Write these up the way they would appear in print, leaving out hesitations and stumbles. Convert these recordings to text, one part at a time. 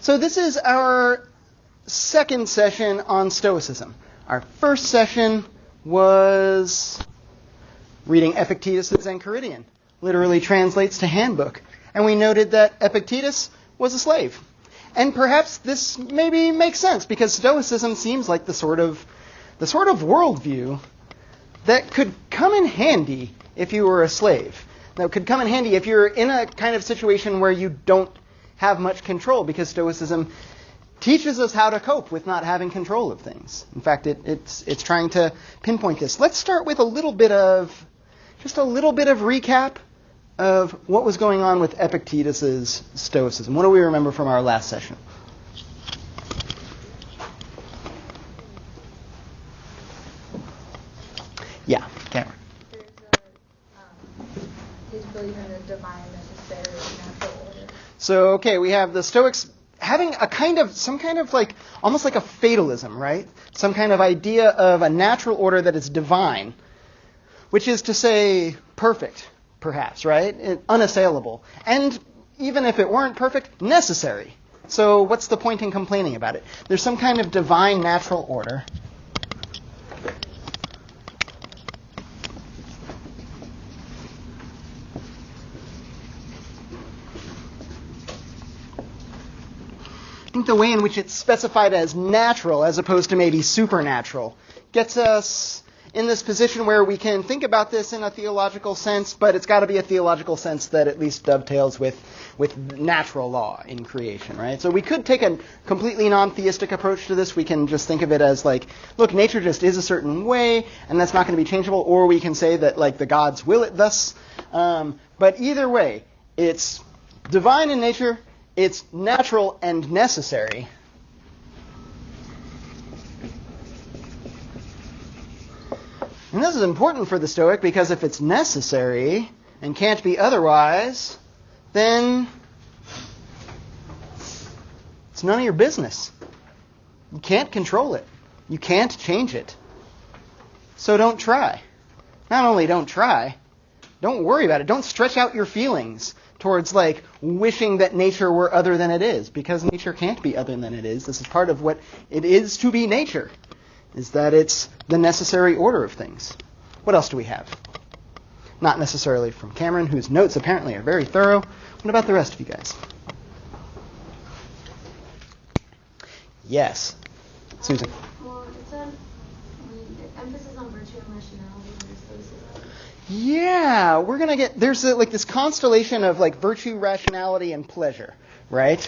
So this is our second session on Stoicism. Our first session was reading Epictetus' Enchiridion. Literally translates to handbook. And we noted that Epictetus was a slave. And perhaps this maybe makes sense, because Stoicism seems like the sort of worldview that could come in handy if you were a slave. That could come in handy if you're in a kind of situation where you don't have much control, because Stoicism teaches us how to cope with not having control of things. In fact, it's trying to pinpoint this. Let's start with a little bit of recap of what was going on with Epictetus' Stoicism. What do we remember from our last session? Yeah, Cameron. There's his belief in the divine necessary natural order. So, okay, we have the Stoics having some kind of almost like a fatalism, right? Some kind of idea of a natural order that is divine, which is to say perfect, perhaps, right? Unassailable. And even if it weren't perfect, necessary. So what's the point in complaining about it? There's some kind of divine natural order. I think the way in which it's specified as natural as opposed to maybe supernatural gets us in this position where we can think about this in a theological sense, but it's got to be a theological sense that at least dovetails with natural law in creation, right? So we could take a completely non-theistic approach to this. We can just think of it as look, nature just is a certain way, and that's not going to be changeable. Or we can say that the gods will it thus. But either way, it's divine in nature. It's natural and necessary. And this is important for the Stoic, because if it's necessary and can't be otherwise, then it's none of your business. You can't control it. You can't change it. So don't try. Not only don't try, don't worry about it. Don't stretch out your feelings towards wishing that nature were other than it is, because nature can't be other than it is. This is part of what it is to be nature, is that it's the necessary order of things. What else do we have? Not necessarily from Cameron, whose notes apparently are very thorough. What about the rest of you guys? Yes. Susan. Well, it said emphasis on virtue and rationality in Stoicism. Yeah, we're going to get, there's this constellation of virtue, rationality, and pleasure, right?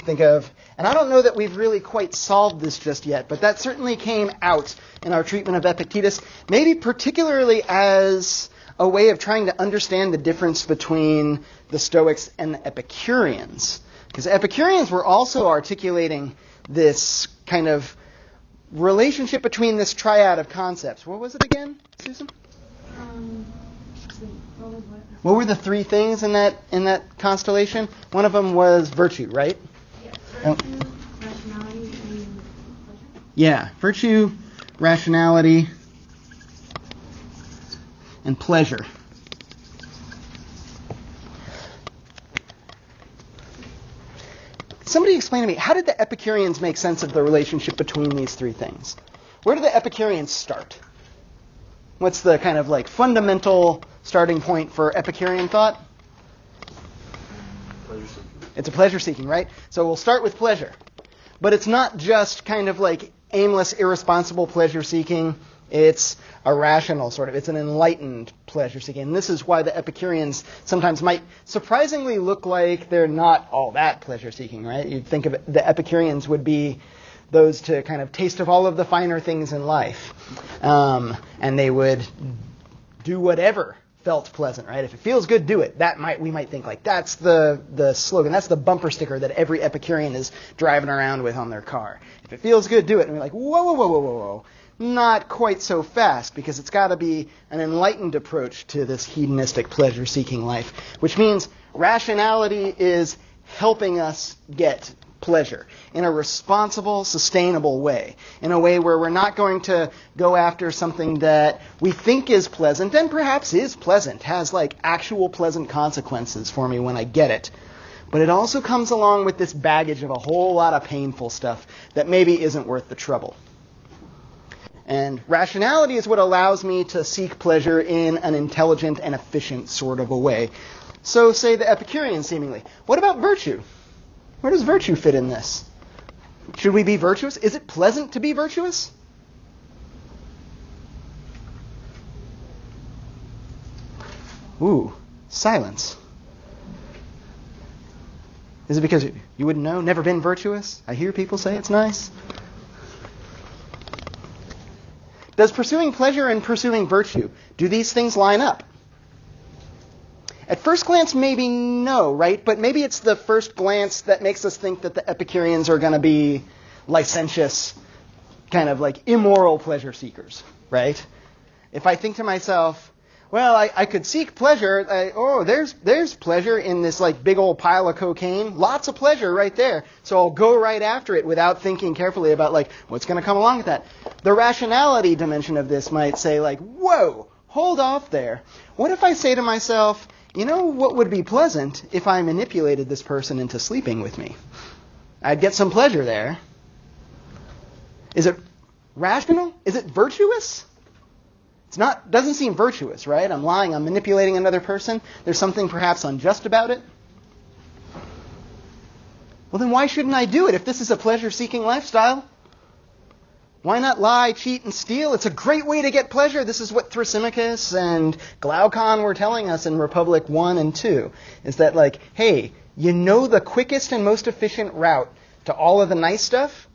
Think of, and I don't know that we've really quite solved this just yet, but that certainly came out in our treatment of Epictetus, maybe particularly as a way of trying to understand the difference between the Stoics and the Epicureans. Because Epicureans were also articulating this kind of relationship between this triad of concepts. What was it again, Susan? What were the three things in that constellation? One of them was virtue, right? Yeah, virtue, rationality, and pleasure. Yeah, virtue, rationality, and pleasure. Somebody explain to me, how did the Epicureans make sense of the relationship between these three things? Where did the Epicureans start? What's the kind of fundamental starting point for Epicurean thought? Pleasure seeking. It's a pleasure seeking, right? So we'll start with pleasure. But it's not just kind of aimless, irresponsible pleasure seeking. It's a rational it's an enlightened pleasure seeking. And this is why the Epicureans sometimes might surprisingly look like they're not all that pleasure seeking, right? You'd think of it, the Epicureans would be those to kind of taste of all of the finer things in life. And they would do whatever felt pleasant, right? If it feels good, do it. We might think that's the slogan. That's the bumper sticker that every Epicurean is driving around with on their car. If it feels good, do it. And we're whoa. Not quite so fast, because it's got to be an enlightened approach to this hedonistic pleasure-seeking life, which means rationality is helping us get pleasure in a responsible, sustainable way, in a way where we're not going to go after something that we think is pleasant and perhaps is pleasant, has actual pleasant consequences for me when I get it, But it also comes along with this baggage of a whole lot of painful stuff that maybe isn't worth the trouble. And rationality is what allows me to seek pleasure in an intelligent and efficient sort of a way. So say the Epicureans, seemingly. What about virtue? Where does virtue fit in this? Should we be virtuous? Is it pleasant to be virtuous? Ooh, silence. Is it because you wouldn't know? Never been virtuous? I hear people say it's nice. Does pursuing pleasure and pursuing virtue, do these things line up? At first glance, maybe no, right? But maybe it's the first glance that makes us think that the Epicureans are going to be licentious, kind of like immoral pleasure seekers, right? If I think to myself, well, I could seek pleasure. There's pleasure in this like big old pile of cocaine. Lots of pleasure right there. So I'll go right after it without thinking carefully about like what's going to come along with that. The rationality dimension of this might say like, whoa, hold off there. What if I say to myself, you know what would be pleasant if I manipulated this person into sleeping with me? I'd get some pleasure there. Is it rational? Is it virtuous? Doesn't seem virtuous, right? I'm lying, I'm manipulating another person. There's something perhaps unjust about it. Well, then why shouldn't I do it if this is a pleasure-seeking lifestyle? Why not lie, cheat, and steal? It's a great way to get pleasure. This is what Thrasymachus and Glaucon were telling us in Republic 1 and 2. Is that like, hey, you know the quickest and most efficient route to all of the nice stuff?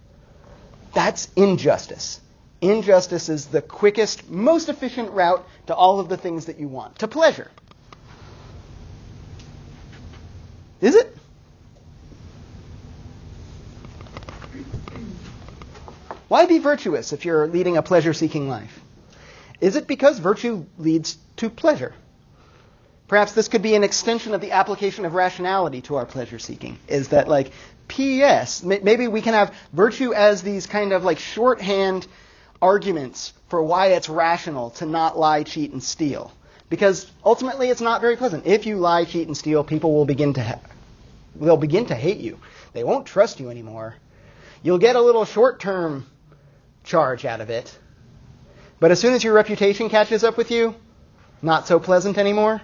That's injustice. Injustice is the quickest, most efficient route to all of the things that you want, to pleasure. Is it? Why be virtuous if you're leading a pleasure-seeking life? Is it because virtue leads to pleasure? Perhaps this could be an extension of the application of rationality to our pleasure-seeking. Is that like, P.S., maybe we can have virtue as these kind of like shorthand arguments for why it's rational to not lie, cheat, and steal. Because ultimately it's not very pleasant. If you lie, cheat, and steal, people will begin to hate you. They won't trust you anymore. You'll get a little short-term charge out of it. But as soon as your reputation catches up with you, not so pleasant anymore.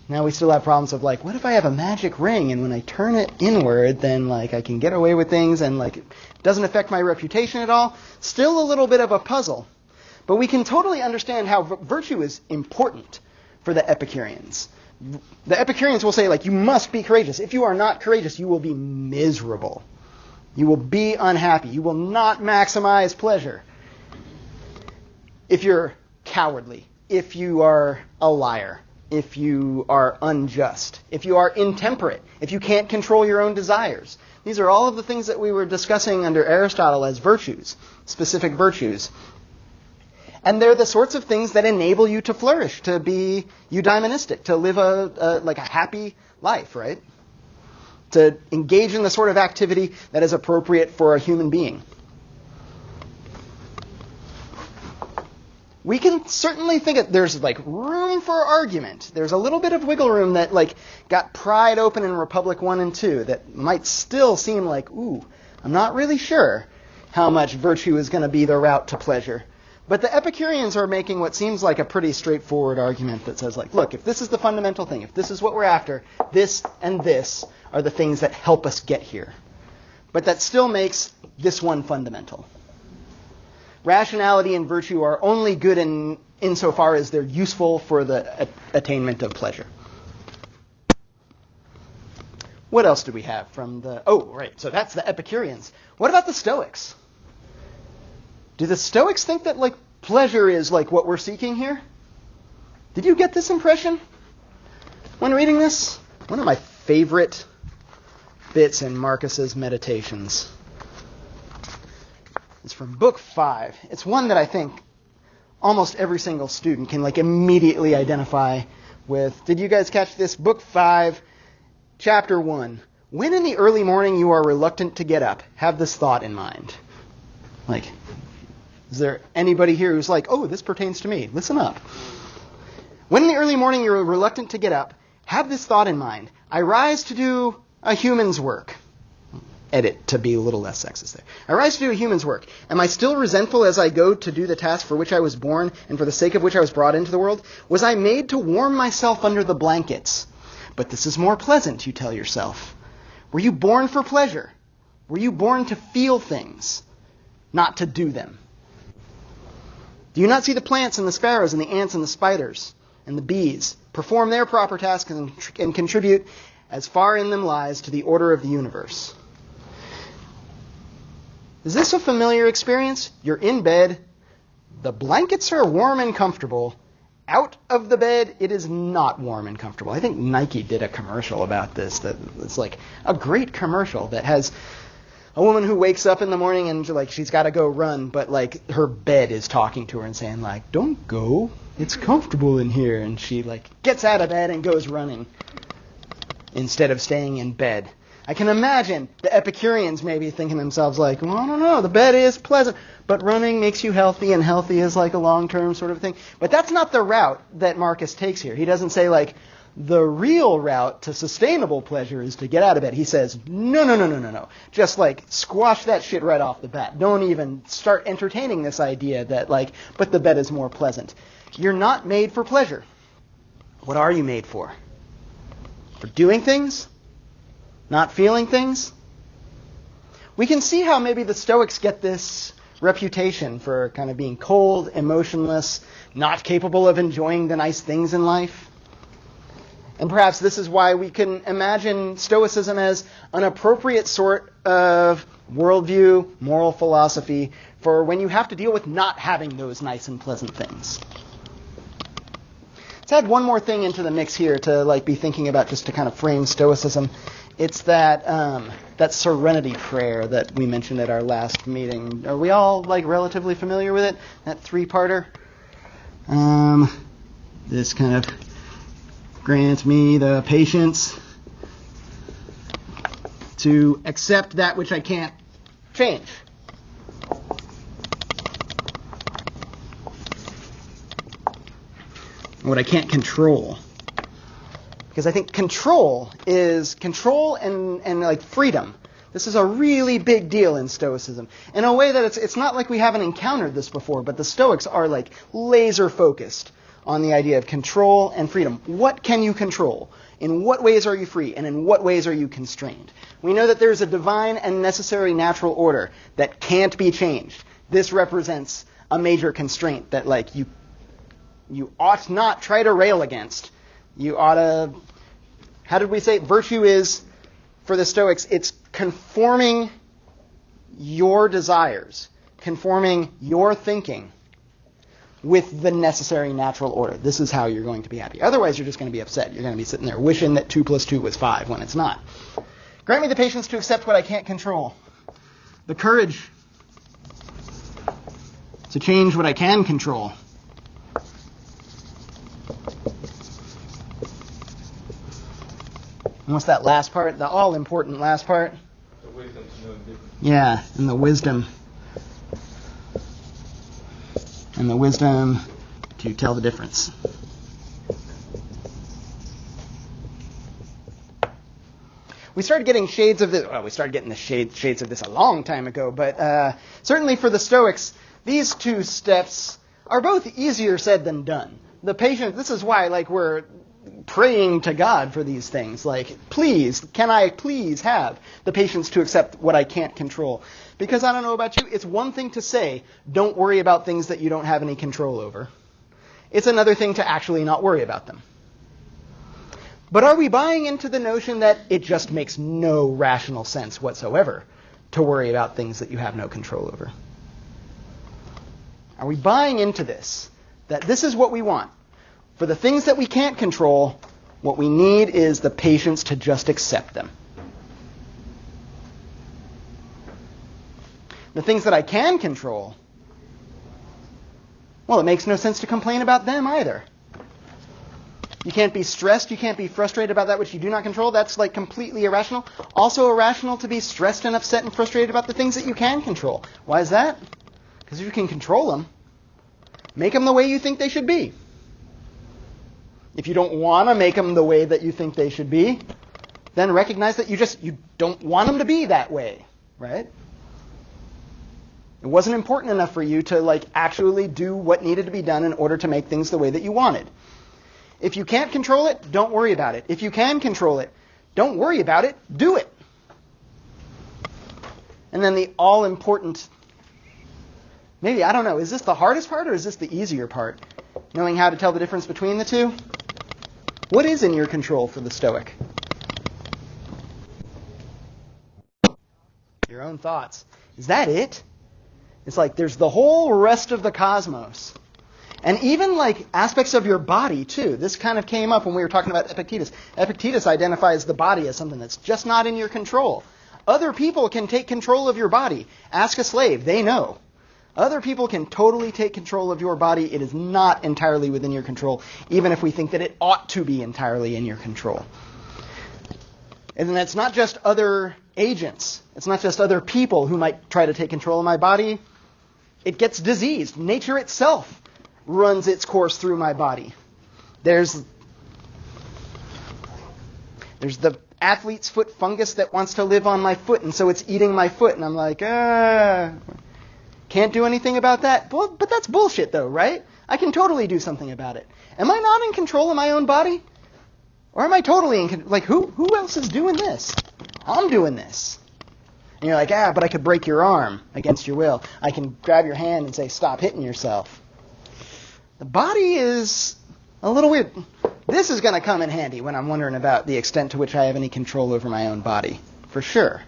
Now we still have problems of like, what if I have a magic ring and when I turn it inward, then like I can get away with things and like it doesn't affect my reputation at all? Still a little bit of a puzzle. But we can totally understand how virtue is important for the Epicureans. The Epicureans will say like, you must be courageous. If you are not courageous, you will be miserable. You will be unhappy. You will not maximize pleasure. If you're cowardly, if you are a liar, if you are unjust, if you are intemperate, if you can't control your own desires. These are all of the things that we were discussing under Aristotle as virtues, specific virtues. And they're the sorts of things that enable you to flourish, to be eudaimonistic, to live a happy life, right? To engage in the sort of activity that is appropriate for a human being. We can certainly think that there's like room for argument. There's a little bit of wiggle room that like got pried open in Republic 1 and 2 that might still seem like, ooh, I'm not really sure how much virtue is going to be the route to pleasure. But the Epicureans are making what seems like a pretty straightforward argument that says like, look, if this is the fundamental thing, if this is what we're after, this and this are the things that help us get here. But that still makes this one fundamental. Rationality and virtue are only good insofar as they're useful for the attainment of pleasure. What else do we have from the... Oh, right, so that's the Epicureans. What about the Stoics? Do the Stoics think that like pleasure is like what we're seeking here? Did you get this impression when reading this? One of my favorite bits in Marcus's Meditations. It's from Book 5. It's one that I think almost every single student can like immediately identify with. Did you guys catch this? Book 5, Chapter 1. When in the early morning you are reluctant to get up, have this thought in mind. Like, is there anybody here who's like, oh, this pertains to me? Listen up. When in the early morning you are reluctant to get up, have this thought in mind. I rise to do a human's work. Edit to be a little less sexist there. I rise to do a human's work. Am I still resentful as I go to do the task for which I was born and for the sake of which I was brought into the world? Was I made to warm myself under the blankets? But this is more pleasant, you tell yourself. Were you born for pleasure? Were you born to feel things, not to do them? Do you not see the plants and the sparrows and the ants and the spiders and the bees perform their proper tasks and contribute as far in them lies to the order of the universe? Is this a familiar experience? You're in bed. The blankets are warm and comfortable. Out of the bed, it is not warm and comfortable. I think Nike did a commercial about this. That it's like a great commercial that has a woman who wakes up in the morning and like she's got to go run, but like her bed is talking to her and saying like, "Don't go. It's comfortable in here." And she like gets out of bed and goes running instead of staying in bed. I can imagine the Epicureans maybe thinking to themselves like, well, I don't know, the bed is pleasant, but running makes you healthy, and healthy is like a long-term sort of thing. But that's not the route that Marcus takes here. He doesn't say like, the real route to sustainable pleasure is to get out of bed. He says, no. Just like squash that shit right off the bat. Don't even start entertaining this idea that like, but the bed is more pleasant. You're not made for pleasure. What are you made for? For doing things? Not feeling things? We can see how maybe the Stoics get this reputation for kind of being cold, emotionless, not capable of enjoying the nice things in life. And perhaps this is why we can imagine Stoicism as an appropriate sort of worldview, moral philosophy for when you have to deal with not having those nice and pleasant things. Let's add one more thing into the mix here to like be thinking about just to kind of frame Stoicism. It's that serenity prayer that we mentioned at our last meeting. Are we all like relatively familiar with it? That three-parter. This kind of grants me the patience to accept that which I can't change. What I can't control. Because I think control and like freedom. This is a really big deal in Stoicism. In a way that it's not like we haven't encountered this before, but the Stoics are like laser focused on the idea of control and freedom. What can you control? In what ways are you free? And in what ways are you constrained? We know that there's a divine and necessary natural order that can't be changed. This represents a major constraint that like you ought not try to rail against. You ought to, how did we say? Virtue is, for the Stoics, it's conforming your desires, conforming your thinking with the necessary natural order. This is how you're going to be happy. Otherwise, you're just going to be upset. You're going to be sitting there wishing that 2 + 2 was 5 when it's not. Grant me the patience to accept what I can't control. The courage to change what I can control. And what's that last part? The all-important last part? The wisdom to know the difference. Yeah, and the wisdom. And the wisdom to tell the difference. We started getting shades of this. Well, we started getting the shades of this a long time ago, but certainly for the Stoics, these two steps are both easier said than done. The patience. This is why, like, we're praying to God for these things. Like, please, can I please have the patience to accept what I can't control? Because I don't know about you, it's one thing to say, don't worry about things that you don't have any control over. It's another thing to actually not worry about them. But are we buying into the notion that it just makes no rational sense whatsoever to worry about things that you have no control over? Are we buying into this? That this is what we want. For the things that we can't control, what we need is the patience to just accept them. The things that I can control, well, it makes no sense to complain about them either. You can't be stressed, you can't be frustrated about that which you do not control. That's like completely irrational. Also irrational to be stressed and upset and frustrated about the things that you can control. Why is that? Because if you can control them, make them the way you think they should be. If you don't want to make them the way that you think they should be, then recognize that you don't want them to be that way, right? It wasn't important enough for you to actually do what needed to be done in order to make things the way that you wanted. If you can't control it, don't worry about it. If you can control it, don't worry about it, do it. And then the all-important, maybe, I don't know, is this the hardest part or is this the easier part? Knowing how to tell the difference between the two? What is in your control for the Stoic? Your own thoughts. Is that it? It's like there's the whole rest of the cosmos. And even aspects of your body, too. This kind of came up when we were talking about Epictetus. Epictetus identifies the body as something that's just not in your control. Other people can take control of your body. Ask a slave. They know. Other people can totally take control of your body. It is not entirely within your control, even if we think that it ought to be entirely in your control. And it's not just other agents. It's not just other people who might try to take control of my body. It gets diseased. Nature itself runs its course through my body. There's the athlete's foot fungus that wants to live on my foot, and so it's eating my foot. And I'm like, can't do anything about that. Well, but that's bullshit, though, right? I can totally do something about it. Am I not in control of my own body? Or am I totally in control? Who else is doing this? I'm doing this. And you're like, but I could break your arm against your will. I can grab your hand and say, stop hitting yourself. The body is a little weird. This is going to come in handy when I'm wondering about the extent to which I have any control over my own body, for sure.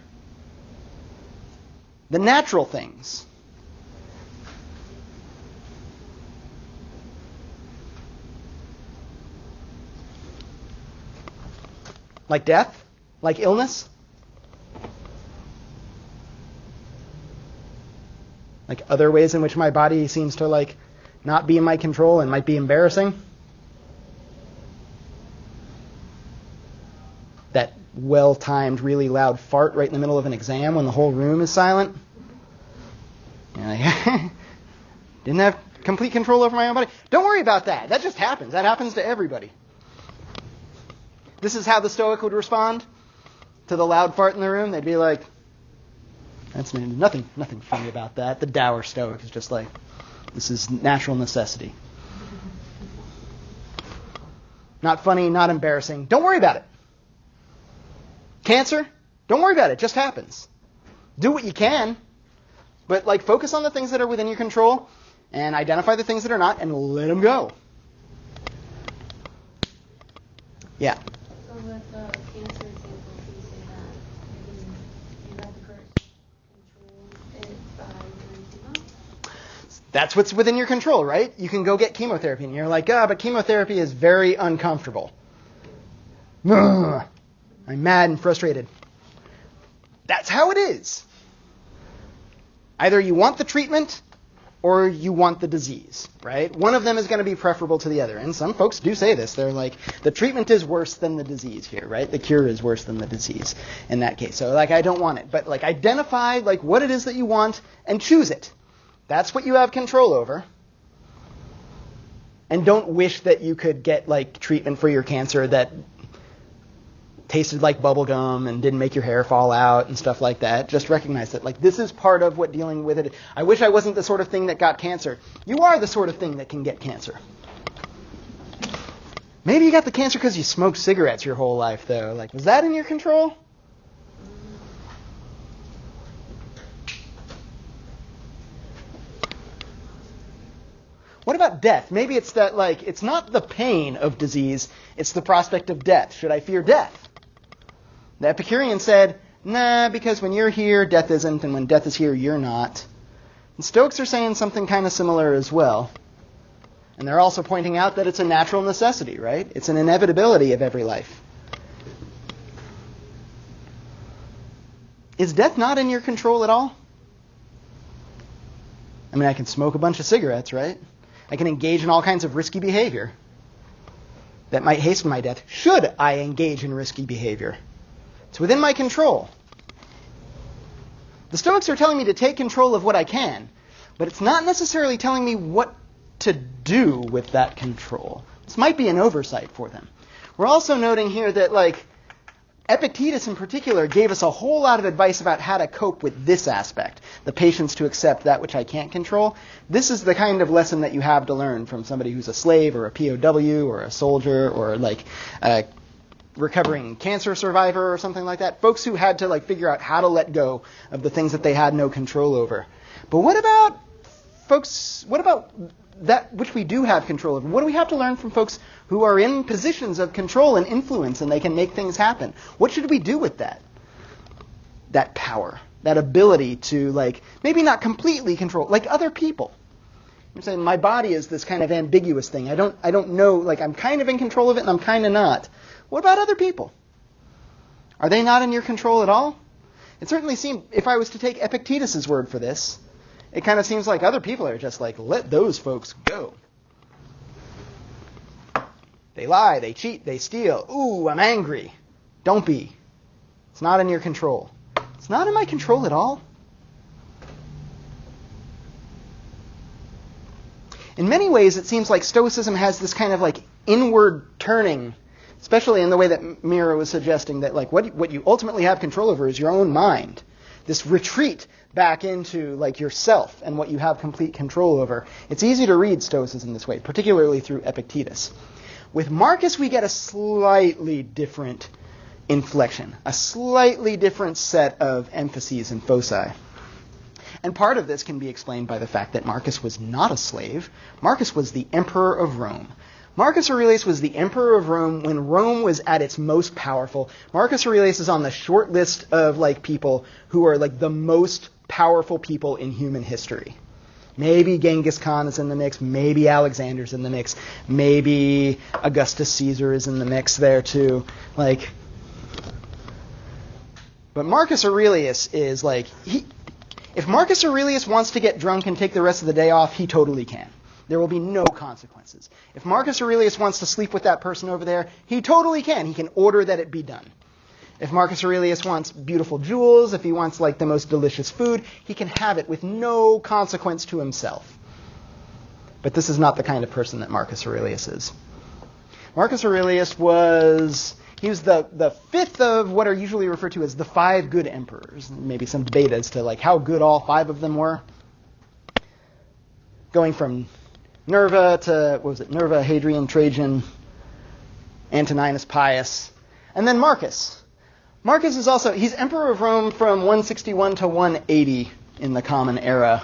The natural things. Like death? Like illness? Like other ways in which my body seems to not be in my control and might be embarrassing? That well-timed, really loud fart right in the middle of an exam when the whole room is silent? Didn't have complete control over my own body. Don't worry about that. That just happens. That happens to everybody. This is how the Stoic would respond to the loud fart in the room. They'd be like, that's nothing funny about that. The dour Stoic is just like, this is natural necessity. Not funny, not embarrassing. Don't worry about it. Cancer? Don't worry about it. It just happens. Do what you can, but focus on the things that are within your control and identify the things that are not and let them go. Yeah. So with the cancer example, can you say that you have the courage to control it by doing chemo? That's what's within your control, right? You can go get chemotherapy, and you're like, but chemotherapy is very uncomfortable. I'm mad and frustrated. That's how it is. Either you want the treatment or you want the disease, right? One of them is going to be preferable to the other. And some folks do say this. They're like, the treatment is worse than the disease here, right? The cure is worse than the disease in that case. So I don't want it. But identify what it is that you want and choose it. That's what you have control over. And don't wish that you could get treatment for your cancer that tasted like bubble gum and didn't make your hair fall out and stuff like that. Just recognize that this is part of what dealing with it. I wish I wasn't the sort of thing that got cancer. You are the sort of thing that can get cancer. Maybe you got the cancer because you smoked cigarettes your whole life, though. Was that in your control? What about death? Maybe it's that it's not the pain of disease, it's the prospect of death. Should I fear death? The Epicurean said, nah, because when you're here, death isn't, and when death is here, you're not. And Stoics are saying something kind of similar as well. And they're also pointing out that it's a natural necessity, right? It's an inevitability of every life. Is death not in your control at all? I mean, I can smoke a bunch of cigarettes, right? I can engage in all kinds of risky behavior that might hasten my death. Should I engage in risky behavior? It's within my control. The Stoics are telling me to take control of what I can, but it's not necessarily telling me what to do with that control. This might be an oversight for them. We're also noting here that, like, Epictetus in particular gave us a whole lot of advice about how to cope with this aspect, the patience to accept that which I can't control. This is the kind of lesson that you have to learn from somebody who's a slave or a POW or a soldier or like a recovering cancer survivor or something like that. Folks who had to like figure out how to let go of the things that they had no control over. But what about that which we do have control over? What do we have to learn from folks who are in positions of control and influence and they can make things happen? What should we do with that? That power, that ability to, like, maybe not completely control, like other people. I'm saying my body is this kind of ambiguous thing. I don't know, like, I'm kind of in control of it and I'm kind of not. What about other people? Are they not in your control at all? It certainly seemed, if I was to take Epictetus' word for this, it kind of seems like other people are just like, let those folks go. They lie, they cheat, they steal. Ooh, I'm angry. Don't be. It's not in your control. It's not in my control at all. In many ways, it seems like Stoicism has this kind of like inward turning, especially in the way that Mira was suggesting, that like what you ultimately have control over is your own mind. This retreat back into like yourself and what you have complete control over. It's easy to read Stoicism this way, particularly through Epictetus. With Marcus, we get a slightly different inflection, a slightly different set of emphases and foci. And part of this can be explained by the fact that Marcus was not a slave. Marcus was the emperor of Rome. Marcus Aurelius was the emperor of Rome when Rome was at its most powerful. Marcus Aurelius is on the short list of like people who are like the most powerful people in human history. Maybe Genghis Khan is in the mix. Maybe Alexander's in the mix. Maybe Augustus Caesar is in the mix there too. Like, but Marcus Aurelius is like, if Marcus Aurelius wants to get drunk and take the rest of the day off, he totally can. There will be no consequences. If Marcus Aurelius wants to sleep with that person over there, he totally can. He can order that it be done. If Marcus Aurelius wants beautiful jewels, if he wants like the most delicious food, he can have it with no consequence to himself. But this is not the kind of person that Marcus Aurelius is. Marcus Aurelius was the fifth of what are usually referred to as the 5 good emperors. Maybe some debate as to like how good all 5 of them were. Going from Nerva to, Nerva, Hadrian, Trajan, Antoninus Pius, and then Marcus. Marcus is also, he's emperor of Rome from 161 to 180 in the Common Era,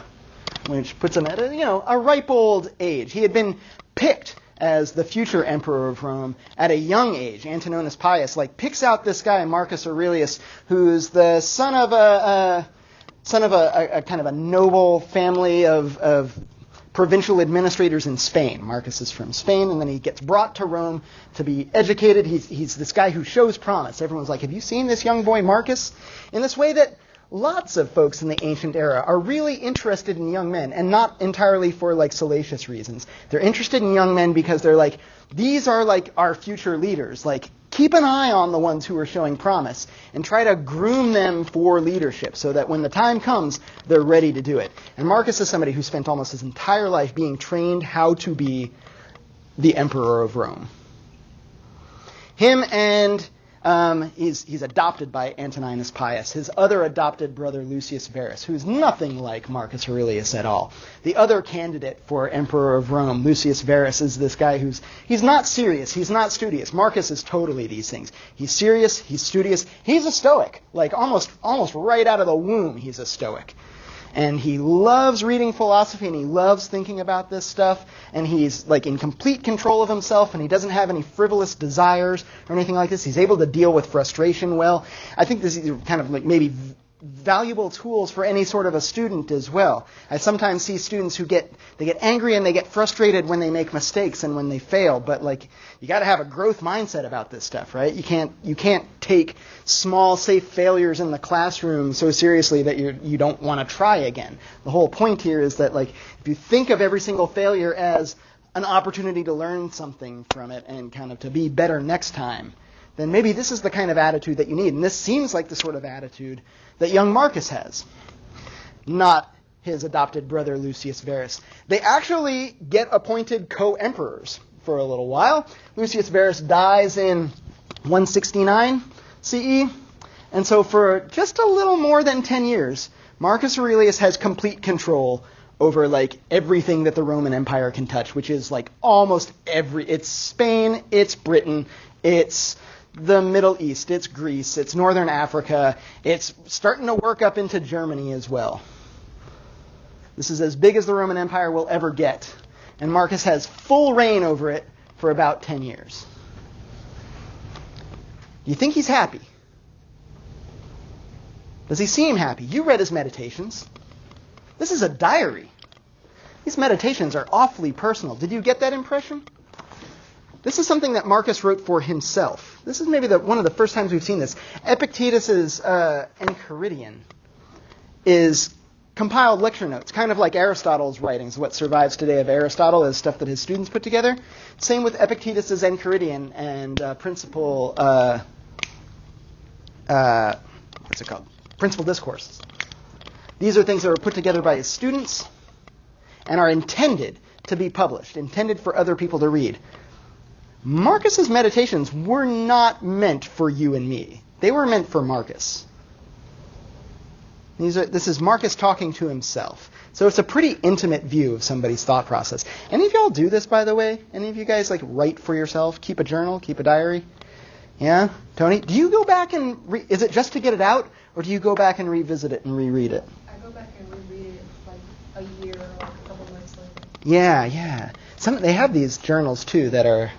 which puts him at a ripe old age. He had been picked as the future emperor of Rome at a young age. Antoninus Pius picks out this guy, Marcus Aurelius, who's the son of a kind of a noble family of provincial administrators in Spain. Marcus is from Spain, and then he gets brought to Rome to be educated. He's this guy who shows promise. Everyone's like, have you seen this young boy Marcus? In this way that lots of folks in the ancient era are really interested in young men, and not entirely for salacious reasons. They're interested in young men because they're like, these are our future leaders. Keep an eye on the ones who are showing promise and try to groom them for leadership so that when the time comes, they're ready to do it. And Marcus is somebody who spent almost his entire life being trained how to be the emperor of Rome. Him and he's adopted by Antoninus Pius, his other adopted brother Lucius Verus, who's nothing like Marcus Aurelius at all. The other candidate for emperor of Rome, Lucius Verus, is this guy he's not serious, he's not studious. Marcus is totally these things. He's serious, he's studious, he's a Stoic. Almost right out of the womb, he's a Stoic. And he loves reading philosophy, and he loves thinking about this stuff, and he's in complete control of himself, and he doesn't have any frivolous desires or anything like this. He's able to deal with frustration well. I think this is kind of maybe valuable tools for any sort of a student as well. I sometimes see students who get angry and they get frustrated when they make mistakes and when they fail, but you got to have a growth mindset about this stuff, right? You can't take small safe failures in the classroom so seriously that you don't want to try again. The whole point here is that if you think of every single failure as an opportunity to learn something from it and kind of to be better next time, then maybe this is the kind of attitude that you need. And this seems like the sort of attitude that young Marcus has, not his adopted brother Lucius Verus. They actually get appointed co-emperors. for a little while. Lucius Verus dies in 169 CE. And so for just a little more than 10 years, Marcus Aurelius has complete control over like everything that the Roman Empire can touch, which is like almost it's Spain, it's Britain, it's the Middle East, it's Greece, it's Northern Africa, it's starting to work up into Germany as well. This is as big as the Roman Empire will ever get. And Marcus has full reign over it for about 10 years. Do you think he's happy? Does he seem happy? You read his meditations. This is a diary. These meditations are awfully personal. Did you get that impression? This is something that Marcus wrote for himself. This is maybe one of the first times we've seen this. Epictetus's Enchiridion is compiled lecture notes, kind of like Aristotle's writings. What survives today of Aristotle is stuff that his students put together. Same with Epictetus's Enchiridion and Principal Discourses. These are things that were put together by his students and are intended to be published, intended for other people to read. Marcus's meditations were not meant for you and me. They were meant for Marcus. This is Marcus talking to himself. So it's a pretty intimate view of somebody's thought process. Any of y'all do this, by the way? Any of you guys like write for yourself? Keep a journal? Keep a diary? Yeah? Tony? Do you go back and is it just to get it out? Or do you go back and revisit it and reread it? I go back and reread it like a year or like a couple months later. Yeah. They have these journals, too, that are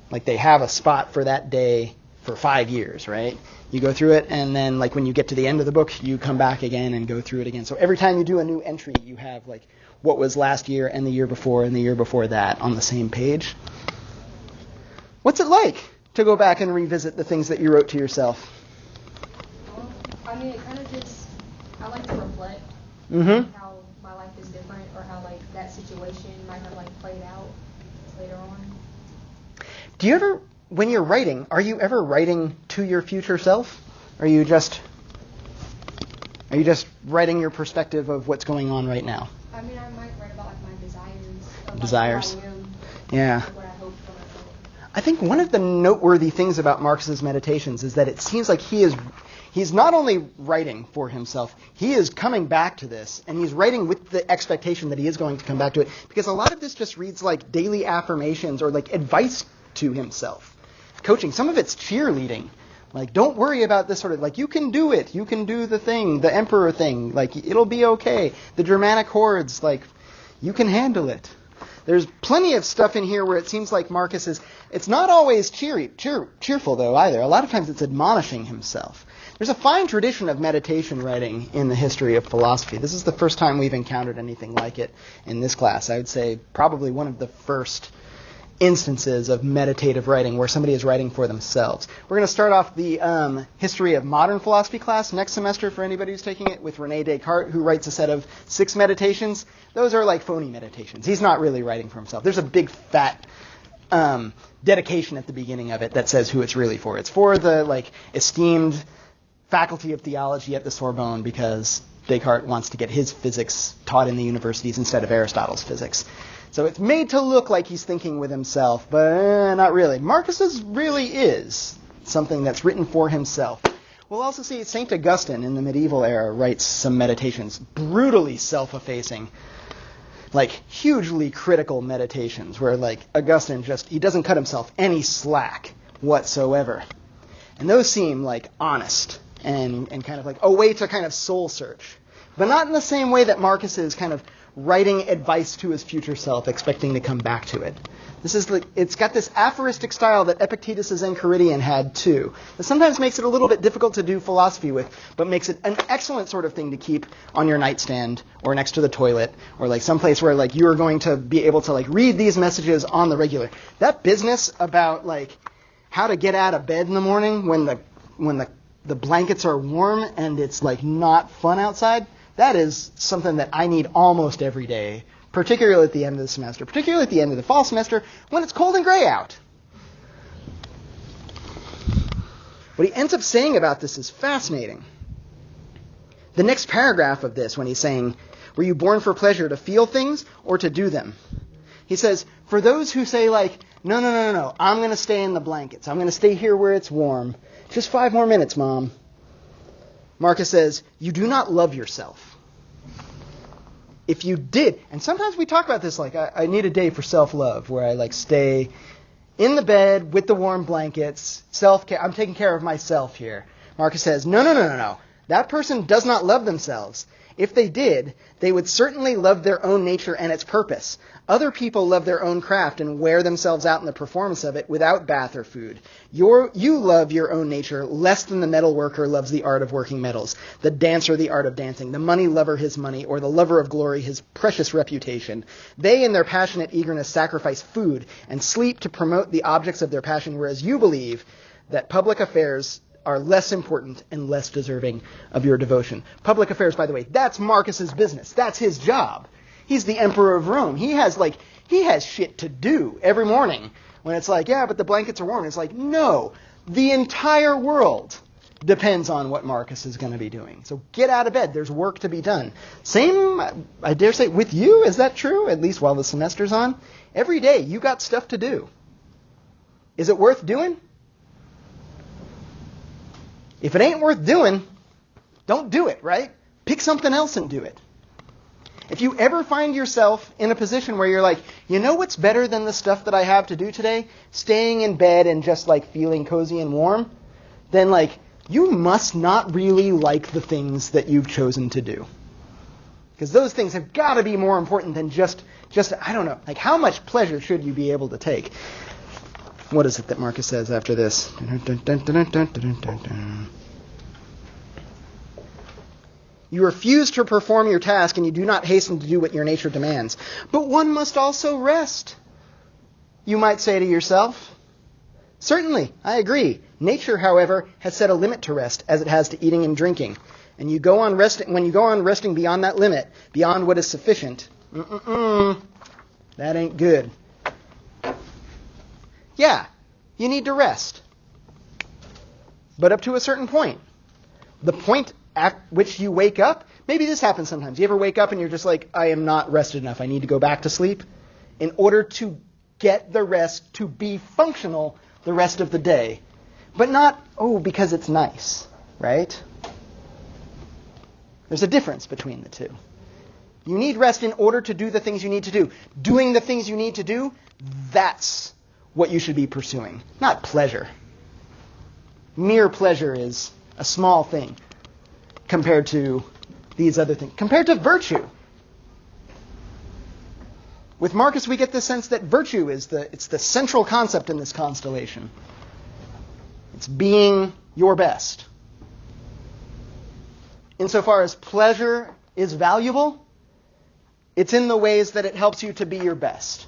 like they have a spot for that day for 5 years, right? You go through it, and then like when you get to the end of the book, you come back again and go through it again. So every time you do a new entry, you have like what was last year and the year before and the year before that on the same page. What's it like to go back and revisit the things that you wrote to yourself? I mean, it kind of just, I like to reflect how my life is different or how like that situation might have like played out later on. Do you ever, when you're writing, are you ever writing to your future self? Are you just writing your perspective of what's going on right now? I mean, I might write about like my desires. Desires. Like, who I am, Yeah. what I hope for myself. I think one of the noteworthy things about Marcus's meditations is that it seems like he's not only writing for himself, he is coming back to this, and he's writing with the expectation that he is going to come back to it, because a lot of this just reads like daily affirmations or like advice to himself. Coaching, some of it's cheerleading. Like, don't worry about this sort of, like, you can do it. You can do the thing, the emperor thing. Like, it'll be okay. The Germanic hordes, like, you can handle it. There's plenty of stuff in here where it seems like Marcus is, it's not always cheerful, though, either. A lot of times it's admonishing himself. There's a fine tradition of meditation writing in the history of philosophy. This is the first time we've encountered anything like it in this class. I would say probably one of the first instances of meditative writing where somebody is writing for themselves. We're going to start off the history of modern philosophy class next semester for anybody who's taking it with René Descartes, who writes a set of 6 meditations. Those are like phony meditations. He's not really writing for himself. There's a big fat dedication at the beginning of it that says who it's really for. It's for the like esteemed faculty of theology at the Sorbonne, because Descartes wants to get his physics taught in the universities instead of Aristotle's physics. So it's made to look like he's thinking with himself, but not really. Marcus's really is something that's written for himself. We'll also see St. Augustine in the medieval era writes some meditations, brutally self-effacing, like hugely critical meditations, where like Augustine he doesn't cut himself any slack whatsoever. And those seem like honest and kind of like a way to kind of soul search, but not in the same way that Marcus is kind of writing advice to his future self, expecting to come back to it. This is like, it's got this aphoristic style that Epictetus's Enchiridion had too. That sometimes makes it a little bit difficult to do philosophy with, but makes it an excellent sort of thing to keep on your nightstand or next to the toilet or like someplace where like you are going to be able to like read these messages on the regular. That business about like how to get out of bed in the morning when the blankets are warm and it's like not fun outside, that is something that I need almost every day, particularly at the end of the semester, particularly at the end of the fall semester when it's cold and gray out. What he ends up saying about this is fascinating. The next paragraph of this, when he's saying, were you born for pleasure, to feel things or to do them? He says, for those who say like, no, I'm going to stay in the blankets. I'm going to stay here where it's warm. Just 5 more minutes, Mom. Marcus says, you do not love yourself. If you did, and sometimes we talk about this like, I need a day for self-love, where I like stay in the bed with the warm blankets, self-care. I'm taking care of myself here. Marcus says, no. That person does not love themselves. If they did, they would certainly love their own nature and its purpose. Other people love their own craft and wear themselves out in the performance of it without bath or food. You love your own nature less than the metal worker loves the art of working metals, the dancer the art of dancing, the money lover his money, or the lover of glory his precious reputation. They, in their passionate eagerness, sacrifice food and sleep to promote the objects of their passion, whereas you believe that public affairs are less important and less deserving of your devotion. Public affairs, by the way, that's Marcus's business. That's his job. He's the emperor of Rome. He has shit to do every morning when it's like, yeah, but the blankets are warm. It's like, no, the entire world depends on what Marcus is going to be doing. So get out of bed. There's work to be done. Same, I dare say, with you. Is that true? At least while the semester's on. Every day you got stuff to do. Is it worth doing? If it ain't worth doing, don't do it, right? Pick something else and do it. If you ever find yourself in a position where you're like, you know what's better than the stuff that I have to do today? Staying in bed and just like feeling cozy and warm, then like you must not really like the things that you've chosen to do. Because those things have got to be more important than just I don't know, like how much pleasure should you be able to take? What is it that Marcus says after this? You refuse to perform your task and you do not hasten to do what your nature demands. But one must also rest, you might say to yourself. Certainly, I agree. Nature, however, has set a limit to rest as it has to eating and drinking. And you go on resting, when you go on resting beyond that limit, beyond what is sufficient, that ain't good. Yeah, you need to rest. But up to a certain point. The point at which you wake up, maybe this happens sometimes. You ever wake up and you're just like, I am not rested enough. I need to go back to sleep. In order to get the rest to be functional the rest of the day. But not, because it's nice, right? There's a difference between the two. You need rest in order to do the things you need to do. Doing the things you need to do, that's what you should be pursuing, not pleasure. Mere pleasure is a small thing compared to these other things, compared to virtue. With Marcus, we get the sense that virtue is the central concept in this constellation. It's being your best. Insofar as pleasure is valuable, it's in the ways that it helps you to be your best.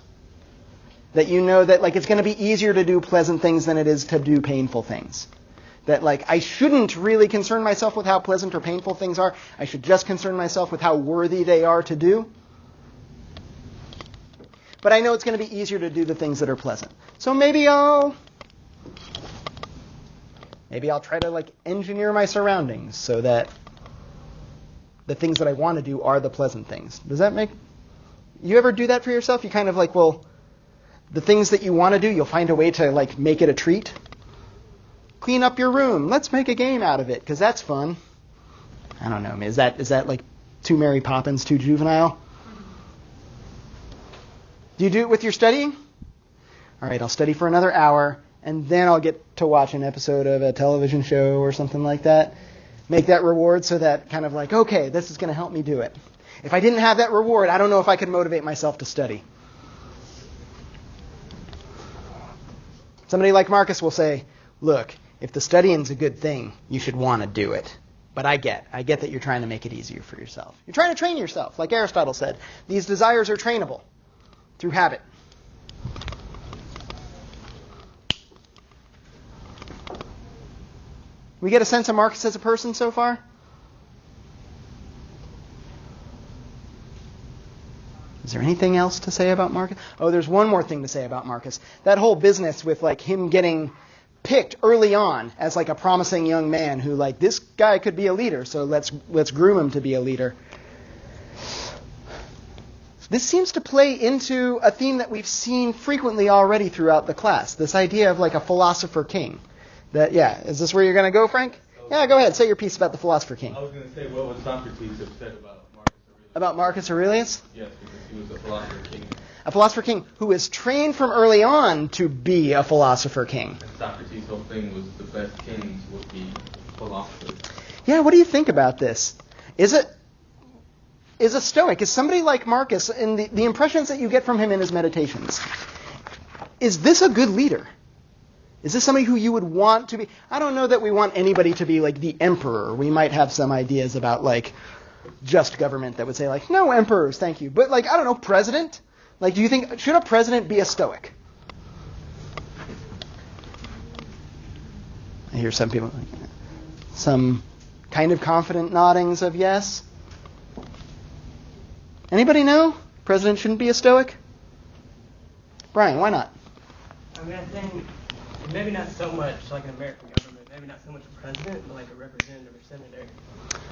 That you know that like it's going to be easier to do pleasant things than it is to do painful things. That like I shouldn't really concern myself with how pleasant or painful things are. I should just concern myself with how worthy they are to do. But I know it's going to be easier to do the things that are pleasant. So maybe I'll try to like engineer my surroundings so that the things that I want to do are the pleasant things. Does that make... You ever do that for yourself? You kind of like, the things that you want to do, you'll find a way to like make it a treat. Clean up your room. Let's make a game out of it, because that's fun. I don't know. Is that like too Mary Poppins, too juvenile? Do you do it with your studying? All right, I'll study for another hour, and then I'll get to watch an episode of a television show or something like that. Make that reward so that kind of like, okay, this is going to help me do it. If I didn't have that reward, I don't know if I could motivate myself to study. Somebody like Marcus will say, look, if the studying's a good thing, you should want to do it. But I get that you're trying to make it easier for yourself. You're trying to train yourself. Like Aristotle said, these desires are trainable through habit. We get a sense of Marcus as a person so far? Is there anything else to say about Marcus? Oh, there's one more thing to say about Marcus. That whole business with like him getting picked early on as like a promising young man who like, this guy could be a leader, so let's groom him to be a leader. This seems to play into a theme that we've seen frequently already throughout the class, this idea of like a philosopher king. Is this where you're going to go, Frank? Yeah, go ahead. Say your piece about the philosopher king. I was going to say, what would Socrates have said about Marcus Aurelius? About Marcus Aurelius? Yes, because he was a philosopher king. A philosopher king who was trained from early on to be a philosopher king. And Socrates' whole thing was the best kings would be philosophers. Yeah, what do you think about this? Is a Stoic, is somebody like Marcus, in the impressions that you get from him in his meditations, is this a good leader? Is this somebody who you would want to be? I don't know that we want anybody to be like the emperor. We might have some ideas about like just government that would say like, no emperors, thank you. But like, I don't know, president? Like, do you think, should a president be a Stoic? I hear some people, some kind of confident noddings of yes. Anybody know? President shouldn't be a Stoic? Brian, why not? I mean, I think maybe not so much like an American government, maybe not so much a president, but like a representative or senator.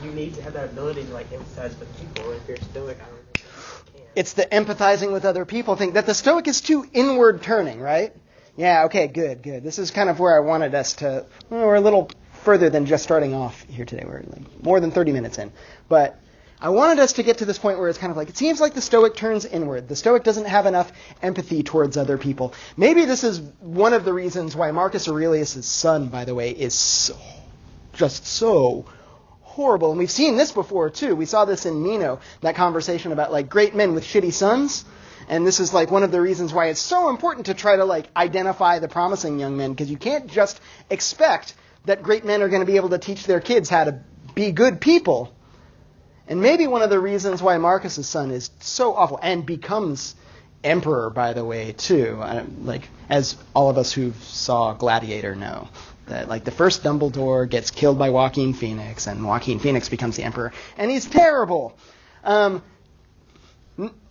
You need to have that ability to like empathize with people. If you're Stoic, I don't think you can. It's the empathizing with other people thing, that the Stoic is too inward turning, right? Yeah, okay, good. This is kind of where I wanted us to, we're a little further than just starting off here today. We're like more than 30 minutes in. But I wanted us to get to this point where it's kind of like, it seems like the Stoic turns inward. The Stoic doesn't have enough empathy towards other people. Maybe this is one of the reasons why Marcus Aurelius' son, by the way, is so horrible. And we've seen this before, too. We saw this in Meno, that conversation about like great men with shitty sons. And this is like one of the reasons why it's so important to try to like identify the promising young men, because you can't just expect that great men are going to be able to teach their kids how to be good people. And maybe one of the reasons why Marcus's son is so awful and becomes emperor, by the way, too, like as all of us who saw Gladiator know, that like the first Dumbledore gets killed by Joaquin Phoenix, and Joaquin Phoenix becomes the emperor, and he's terrible.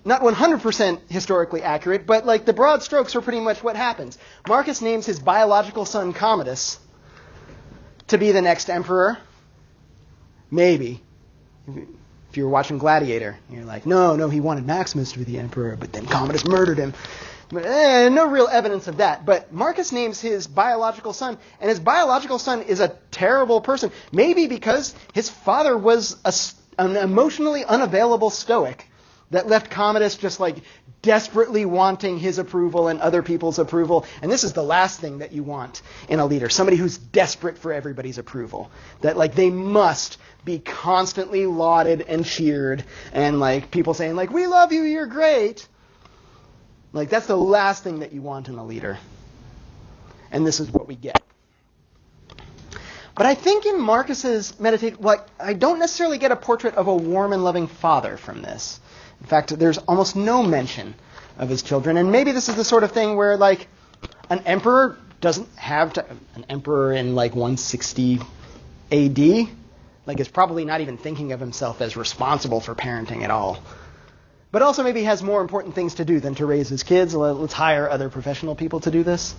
Not 100% historically accurate, but like the broad strokes are pretty much what happens. Marcus names his biological son Commodus to be the next emperor. Maybe. If you were watching Gladiator, you're like, no, he wanted Maximus to be the emperor, but then Commodus murdered him. No real evidence of that. But Marcus names his biological son, and his biological son is a terrible person. Maybe because his father was an emotionally unavailable Stoic that left Commodus just like desperately wanting his approval and other people's approval. And this is the last thing that you want in a leader, somebody who's desperate for everybody's approval. That like they must be constantly lauded and cheered, and like people saying like, we love you, you're great. Like that's the last thing that you want in a leader. And this is what we get. But I think in Marcus's meditation, like I don't necessarily get a portrait of a warm and loving father from this. In fact, there's almost no mention of his children. And maybe this is the sort of thing where like an emperor doesn't have to, an emperor in like 160 AD, like is probably not even thinking of himself as responsible for parenting at all. But also maybe has more important things to do than to raise his kids. Let's hire other professional people to do this.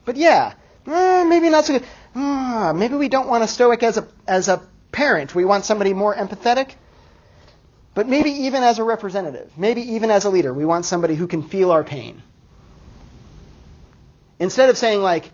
But yeah, maybe not so good. Maybe we don't want a Stoic as a parent. We want somebody more empathetic. But maybe even as a representative, maybe even as a leader, we want somebody who can feel our pain. Instead of saying like,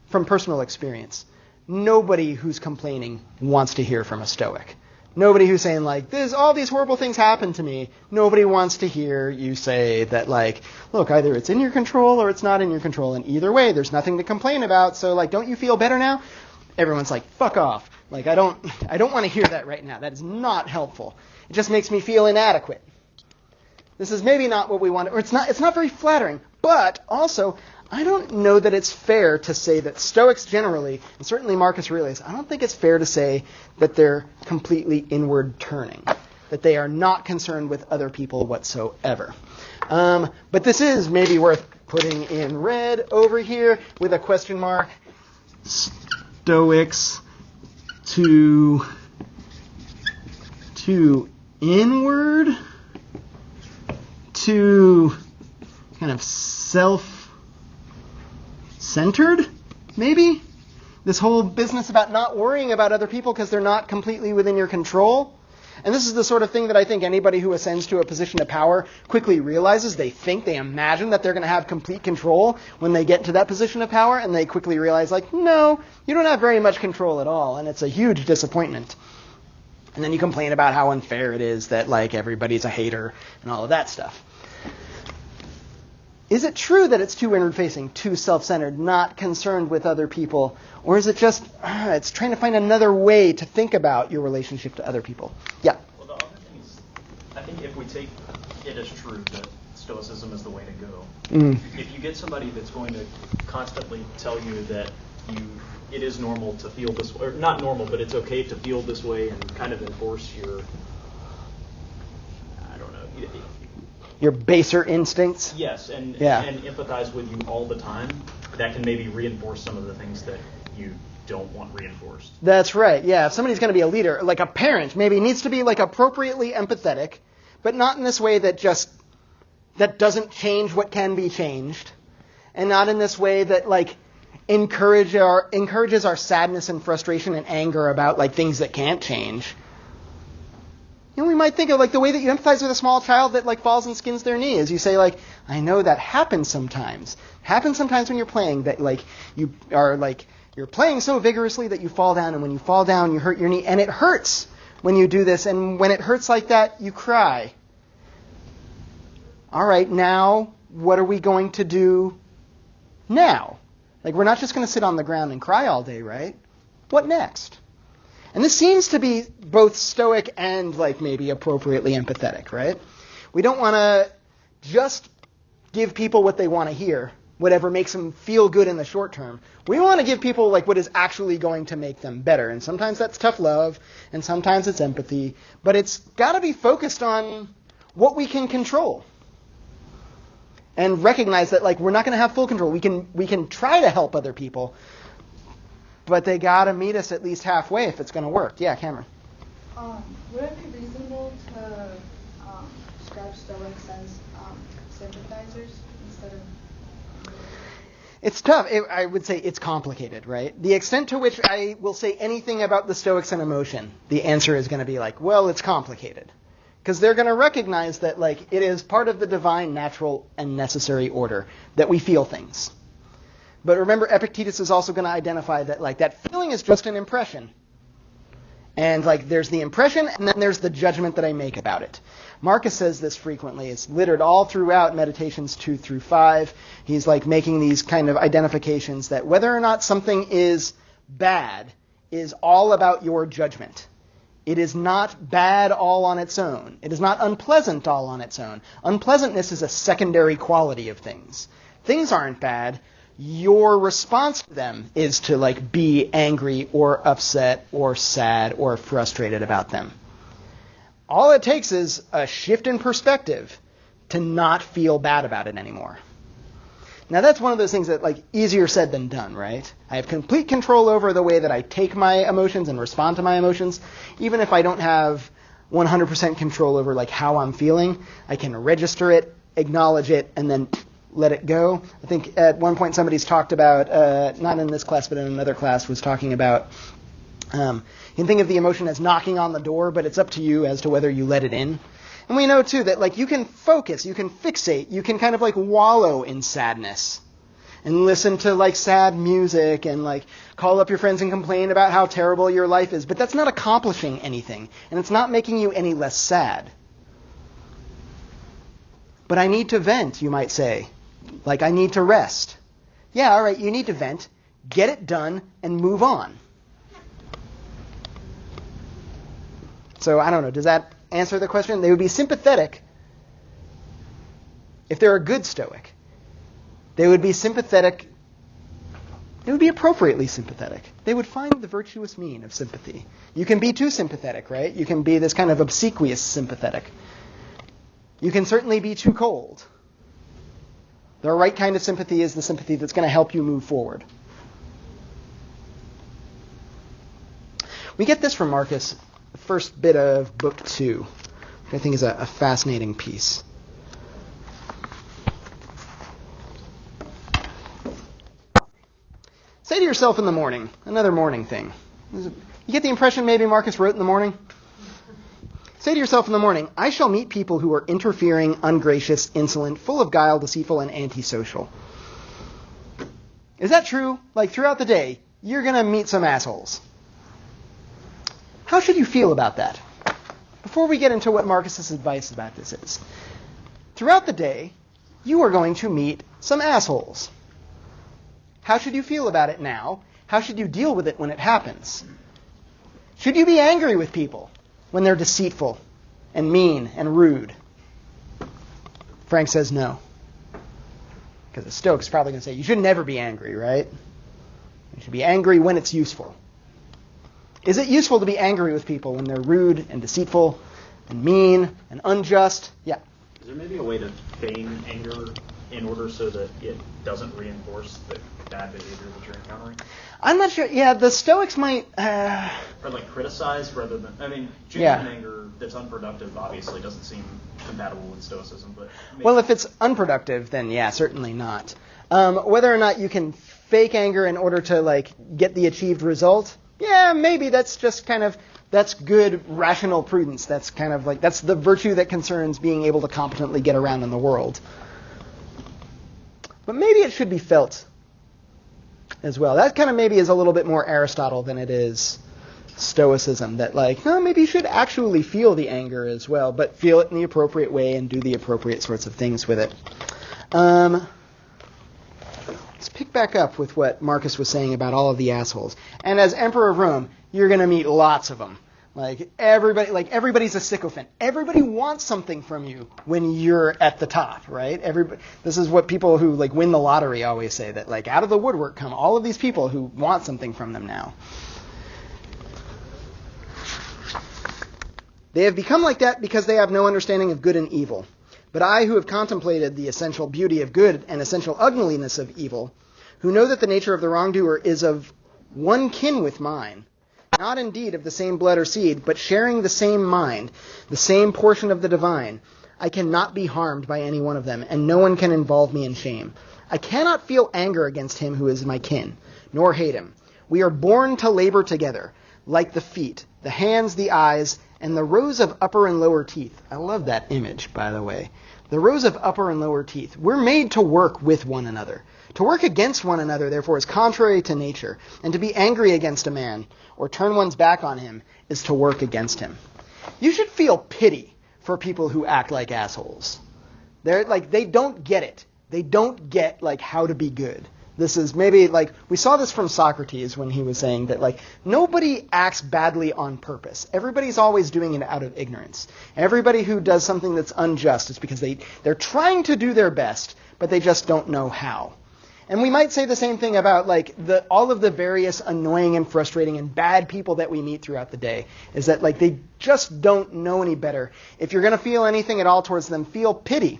from personal experience, nobody who's complaining wants to hear from a Stoic. Nobody who's saying like, all these horrible things happen to me. Nobody wants to hear you say that like, look, either it's in your control or it's not in your control. And either way, there's nothing to complain about. So like, don't you feel better now? Everyone's like, fuck off. Like, I don't want to hear that right now. That is not helpful. It just makes me feel inadequate. This is maybe not what we want, or it's not very flattering. But also, I don't know that it's fair to say that Stoics generally, and certainly Marcus Aurelius, I don't think it's fair to say that they're completely inward turning, that they are not concerned with other people whatsoever. But this is maybe worth putting in red over here with a question mark. Stoics to inward, to kind of self-centered, maybe? This whole business about not worrying about other people because they're not completely within your control. And this is the sort of thing that I think anybody who ascends to a position of power quickly realizes. They imagine that they're going to have complete control when they get to that position of power, and they quickly realize, like, no, you don't have very much control at all, and it's a huge disappointment. And then you complain about how unfair it is that, like, everybody's a hater and all of that stuff. Is it true that it's too inward-facing, too self-centered, not concerned with other people? Or is it just, it's trying to find another way to think about your relationship to other people? Yeah? Well, the other thing is, I think if we take it as true that Stoicism is the way to go, if you get somebody that's going to constantly tell you that it is normal to feel this way, or not normal, but it's okay to feel this way and kind of enforce your, I don't know, your baser instincts? Yes, and empathize with you all the time, that can maybe reinforce some of the things that you don't want reinforced. That's right, yeah. If somebody's going to be a leader, like a parent maybe needs to be like appropriately empathetic, but not in this way that doesn't change what can be changed, and not in this way that like encourages our sadness and frustration and anger about like things that can't change. You know, we might think of like the way that you empathize with a small child that like falls and skins their knee, is you say like, I know that happens sometimes. Happens sometimes when you're playing, that like you're playing so vigorously that you fall down, and when you fall down you hurt your knee, and it hurts when you do this, and when it hurts like that you cry. All right, now what are we going to do now? Like, we're not just going to sit on the ground and cry all day, right? What next? And this seems to be both Stoic and like maybe appropriately empathetic, right? We don't want to just give people what they want to hear, whatever makes them feel good in the short term. We want to give people like what is actually going to make them better. And sometimes that's tough love, and sometimes it's empathy. But it's got to be focused on what we can control. And recognize that like we're not going to have full control. We can try to help other people, but they got to meet us at least halfway if it's going to work. Yeah, Cameron. Would it be reasonable to describe Stoics as sympathizers instead of... It's tough. I would say it's complicated, right? The extent to which I will say anything about the Stoics and emotion, the answer is going to be like, well, it's complicated. Because they're going to recognize that like it is part of the divine, natural, and necessary order that we feel things. But remember, Epictetus is also going to identify that like that feeling is just an impression. And like there's the impression, and then there's the judgment that I make about it. Marcus says this frequently. It's littered all throughout Meditations 2 through 5. He's like making these kind of identifications that whether or not something is bad is all about your judgment. It is not bad all on its own. It is not unpleasant all on its own. Unpleasantness is a secondary quality of things. Things aren't bad. Your response to them is to like be angry or upset or sad or frustrated about them. All it takes is a shift in perspective to not feel bad about it anymore. Now that's one of those things that like easier said than done, right? I have complete control over the way that I take my emotions and respond to my emotions. Even if I don't have 100% control over like how I'm feeling, I can register it, acknowledge it, and then let it go. I think at one point somebody's talked about, not in this class but in another class, was talking about, you can think of the emotion as knocking on the door, but it's up to you as to whether you let it in. And we know, too, that like you can focus, you can fixate, you can kind of like wallow in sadness and listen to like sad music and like call up your friends and complain about how terrible your life is. But that's not accomplishing anything, and it's not making you any less sad. But I need to vent, you might say. Like I need to rest. Yeah, all right, you need to vent, get it done, and move on. So I don't know, does that answer the question? They would be sympathetic if they're a good Stoic. They would be sympathetic. They would be appropriately sympathetic. They would find the virtuous mean of sympathy. You can be too sympathetic, right? You can be this kind of obsequious sympathetic. You can certainly be too cold. The right kind of sympathy is the sympathy that's going to help you move forward. We get this from Marcus, the first bit of Book 2, which I think is a fascinating piece. Say to yourself in the morning, another morning thing. You get the impression maybe Marcus wrote in the morning? Say to yourself in the morning, I shall meet people who are interfering, ungracious, insolent, full of guile, deceitful, and antisocial. Is that true? Like throughout the day, you're going to meet some assholes. How should you feel about that? Before we get into what Marcus's advice about this is. Throughout the day, you are going to meet some assholes. How should you feel about it now? How should you deal with it when it happens? Should you be angry with people when they're deceitful and mean and rude? Frank says no. Because the Stoic's probably going to say you should never be angry, right? You should be angry when it's useful. Is it useful to be angry with people when they're rude and deceitful and mean and unjust? Yeah. Is there maybe a way to feign anger in order so that it doesn't reinforce the bad behavior that you're encountering? I'm not sure. Yeah, the Stoics might... Or like criticize rather than... I mean, genuine anger that's unproductive obviously doesn't seem compatible with Stoicism, but... Well, if it's unproductive, then yeah, certainly not. Whether or not you can fake anger in order to like get the achieved result, yeah, maybe that's just kind of... That's good rational prudence. That's kind of like... That's the virtue that concerns being able to competently get around in the world. But maybe it should be felt as well. That kind of maybe is a little bit more Aristotle than it is Stoicism. That like, no, maybe you should actually feel the anger as well, but feel it in the appropriate way and do the appropriate sorts of things with it. Let's pick back up with what Marcus was saying about all of the assholes. And as Emperor of Rome, you're going to meet lots of them. Everybody's a sycophant. Everybody wants something from you when you're at the top, right? This is what people who like win the lottery always say, that like out of the woodwork come all of these people who want something from them now. They have become like that because they have no understanding of good and evil. But I, who have contemplated the essential beauty of good and essential ugliness of evil, who know that the nature of the wrongdoer is of one kin with mine, not indeed of the same blood or seed, but sharing the same mind, the same portion of the divine, I cannot be harmed by any one of them, and no one can involve me in shame. I cannot feel anger against him who is my kin, nor hate him. We are born to labor together, like the feet, the hands, the eyes, and the rows of upper and lower teeth. I love that image, by the way. The rows of upper and lower teeth. We're made to work with one another. To work against one another, therefore, is contrary to nature, and to be angry against a man or turn one's back on him is to work against him. You should feel pity for people who act like assholes. They don't get it. They don't get like how to be good. This is maybe like we saw this from Socrates when he was saying that like nobody acts badly on purpose. Everybody's always doing it out of ignorance. Everybody who does something that's unjust is because they're trying to do their best, but they just don't know how. And we might say the same thing about like all of the various annoying and frustrating and bad people that we meet throughout the day, is that like they just don't know any better. If you're going to feel anything at all towards them, feel pity.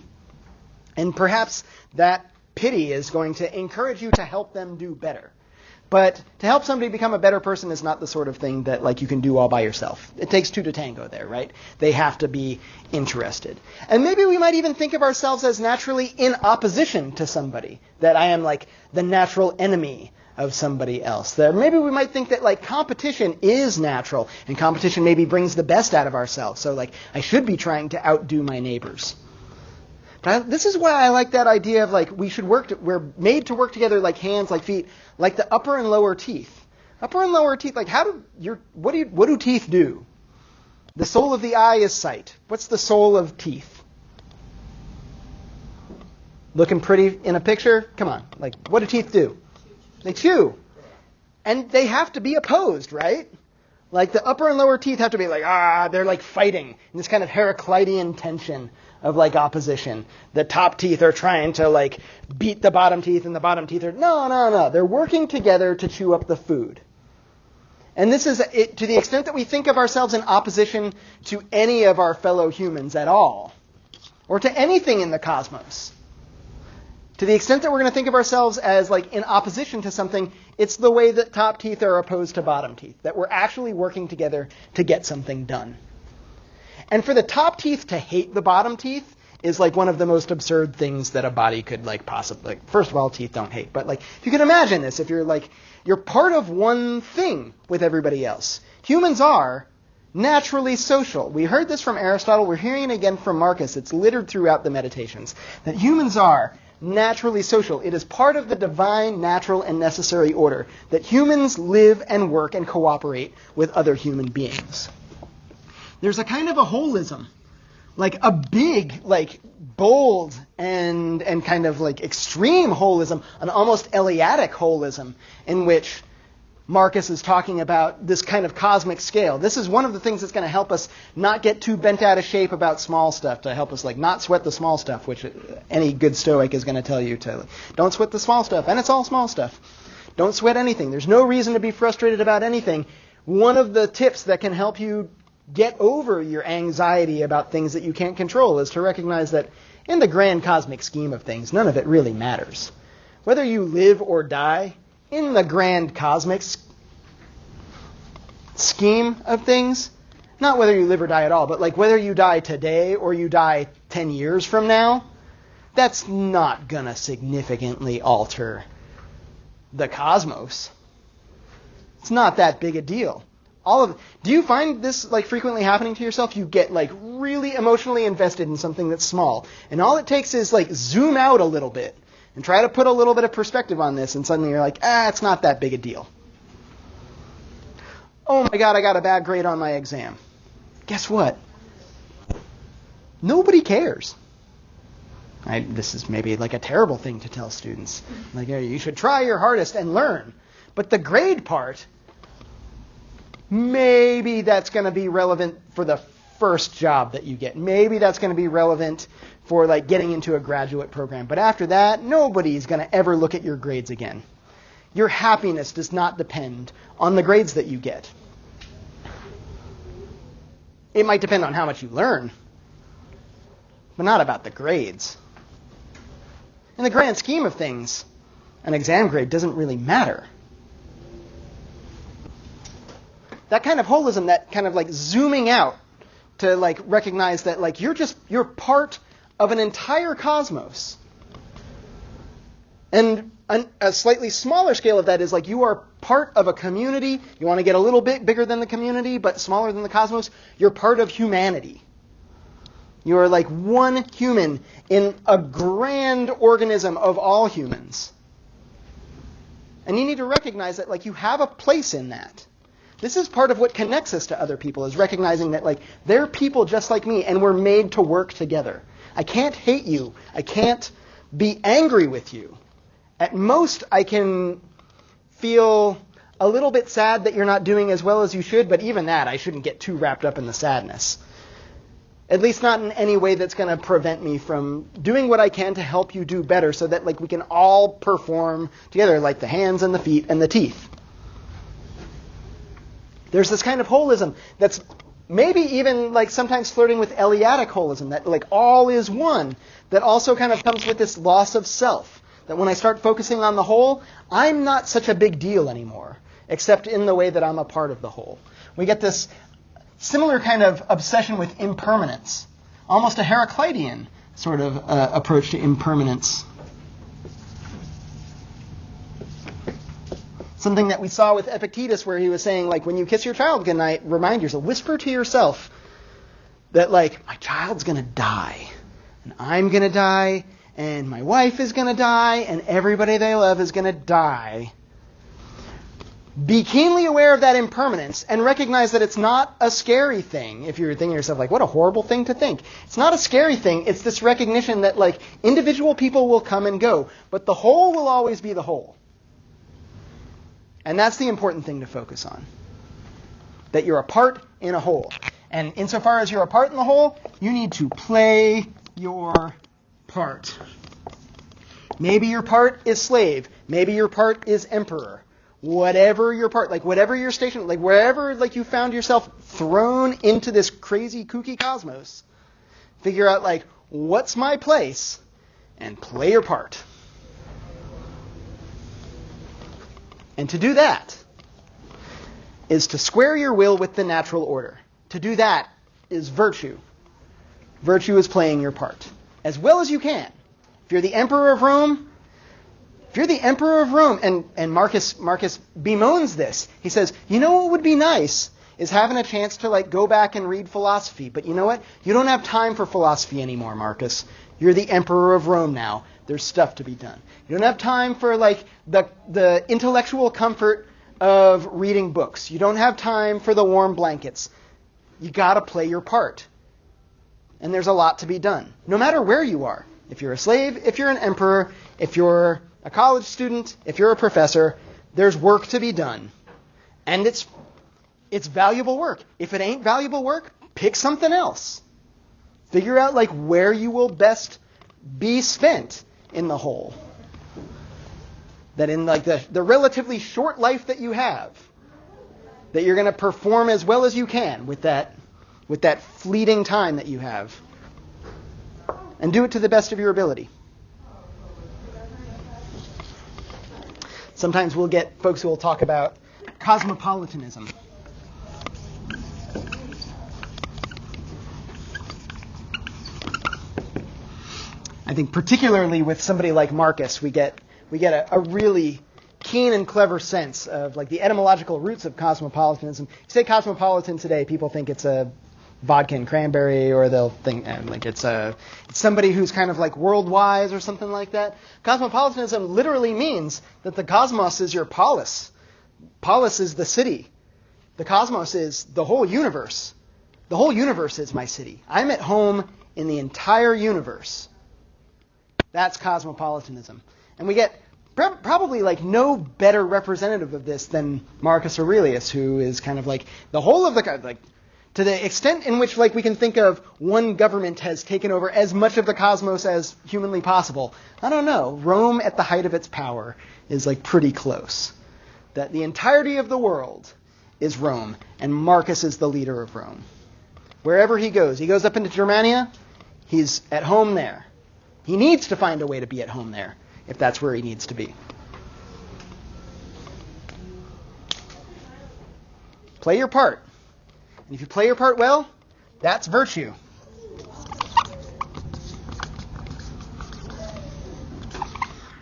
And perhaps that pity is going to encourage you to help them do better. But to help somebody become a better person is not the sort of thing that like you can do all by yourself. It takes two to tango there, right? They have to be interested. And maybe we might even think of ourselves as naturally in opposition to somebody, that I am like the natural enemy of somebody else. Maybe we might think that like competition is natural, and competition maybe brings the best out of ourselves. So like I should be trying to outdo my neighbors. This is why I like that idea of like we're made to work together like hands, like feet, like the upper and lower teeth. Upper and lower teeth, like what do teeth do? The soul of the eye is sight. What's the soul of teeth? Looking pretty in a picture? Come on. Like what do teeth do? They chew. And they have to be opposed, right? Like the upper and lower teeth have to be like, they're like fighting in this kind of Heraclitean tension of like opposition. The top teeth are trying to like beat the bottom teeth, and the bottom teeth are, no. They're working together to chew up the food. And this is, to the extent that we think of ourselves in opposition to any of our fellow humans at all, or to anything in the cosmos, to the extent that we're going to think of ourselves as like in opposition to something, it's the way that top teeth are opposed to bottom teeth, that we're actually working together to get something done. And for the top teeth to hate the bottom teeth is like one of the most absurd things that a body could like possibly, like, first of all, teeth don't hate, but like if you can imagine this, if you're part of one thing with everybody else. Humans are naturally social. We heard this from Aristotle. We're hearing it again from Marcus. It's littered throughout the Meditations. That humans are naturally social. It is part of the divine, natural, and necessary order that humans live and work and cooperate with other human beings. There's a kind of a holism, like a big, like bold and kind of like extreme holism, an almost Eleatic holism, in which Marcus is talking about this kind of cosmic scale. This is one of the things that's going to help us not get too bent out of shape about small stuff, to help us like not sweat the small stuff, which any good Stoic is going to tell you to. Don't sweat the small stuff, and it's all small stuff. Don't sweat anything. There's no reason to be frustrated about anything. One of the tips that can help you get over your anxiety about things that you can't control is to recognize that in the grand cosmic scheme of things, none of it really matters. Whether you live or die, in the grand cosmic scheme of things, not whether you live or die at all, but like whether you die today or you die 10 years from now, that's not going to significantly alter the cosmos. It's not that big a deal. Do you find this like frequently happening to yourself? You get like really emotionally invested in something that's small, and all it takes is like zoom out a little bit and try to put a little bit of perspective on this, and suddenly you're like, it's not that big a deal. Oh my God, I got a bad grade on my exam. Guess what? Nobody cares. This is maybe like a terrible thing to tell students. Like, you should try your hardest and learn. But the grade part, maybe that's going to be relevant for the first job that you get. Maybe that's going to be relevant for like getting into a graduate program. But after that, nobody's going to ever look at your grades again. Your happiness does not depend on the grades that you get. It might depend on how much you learn, but not about the grades. In the grand scheme of things, an exam grade doesn't really matter. That kind of holism, that kind of like zooming out to like recognize that like you're part of an entire cosmos. And a slightly smaller scale of that is like you are part of a community. You want to get a little bit bigger than the community, but smaller than the cosmos. You're part of humanity. You are like one human in a grand organism of all humans. And you need to recognize that like you have a place in that. This is part of what connects us to other people, is recognizing that like they're people just like me and we're made to work together. I can't hate you. I can't be angry with you. At most, I can feel a little bit sad that you're not doing as well as you should, but even that, I shouldn't get too wrapped up in the sadness. At least not in any way that's going to prevent me from doing what I can to help you do better, so that like we can all perform together, like the hands and the feet and the teeth. There's this kind of holism that's maybe even like sometimes flirting with Eleatic holism, that like all is one, that also kind of comes with this loss of self. That when I start focusing on the whole, I'm not such a big deal anymore, except in the way that I'm a part of the whole. We get this similar kind of obsession with impermanence, almost a Heraclitean sort of approach to impermanence. Something that we saw with Epictetus, where he was saying, like, when you kiss your child goodnight, remind yourself, whisper to yourself that, like, my child's going to die, and I'm going to die, and my wife is going to die, and everybody they love is going to die. Be keenly aware of that impermanence and recognize that it's not a scary thing. If you're thinking to yourself, like, what a horrible thing to think. It's not a scary thing. It's this recognition that, like, individual people will come and go, but the whole will always be the whole. And that's the important thing to focus on. That you're a part in a whole. And insofar as you're a part in the whole, you need to play your part. Maybe your part is slave. Maybe your part is emperor. Whatever your part, like whatever your station, like wherever like you found yourself thrown into this crazy kooky cosmos, figure out like, what's my place? And play your part. And to do that is to square your will with the natural order. To do that is virtue. Virtue is playing your part as well as you can. If you're the emperor of Rome, and Marcus bemoans this. He says, you know what would be nice? is having a chance to like go back and read philosophy. But you know what? You don't have time for philosophy anymore, Marcus. You're the emperor of Rome now. There's stuff to be done. You don't have time for like the intellectual comfort of reading books. You don't have time for the warm blankets. You got to play your part. And there's a lot to be done, no matter where you are. If you're a slave, if you're an emperor, if you're a college student, if you're a professor, there's work to be done. And it's valuable work. If it ain't valuable work, pick something else. Figure out like where you will best be spent in the whole. That in like the relatively short life that you have, that you're going to perform as well as you can with that fleeting time that you have. And do it to the best of your ability. Sometimes we'll get folks who will talk about cosmopolitanism. I think particularly with somebody like Marcus, we get a really keen and clever sense of like the etymological roots of cosmopolitanism. You say cosmopolitan today, people think it's a vodka and cranberry, or they'll think like it's somebody who's kind of like world-wise or something like that. Cosmopolitanism literally means that the cosmos is your polis. Polis is the city. The cosmos is the whole universe. The whole universe is my city. I'm at home in the entire universe. That's cosmopolitanism. And we get probably like no better representative of this than Marcus Aurelius, who is kind of like the whole of the, like, to the extent in which like we can think of one government has taken over as much of the cosmos as humanly possible. I don't know. Rome at the height of its power is like pretty close. That the entirety of the world is Rome, and Marcus is the leader of Rome. Wherever he goes up into Germania, he's at home there. He needs to find a way to be at home there, if that's where he needs to be. Play your part. And if you play your part well, that's virtue.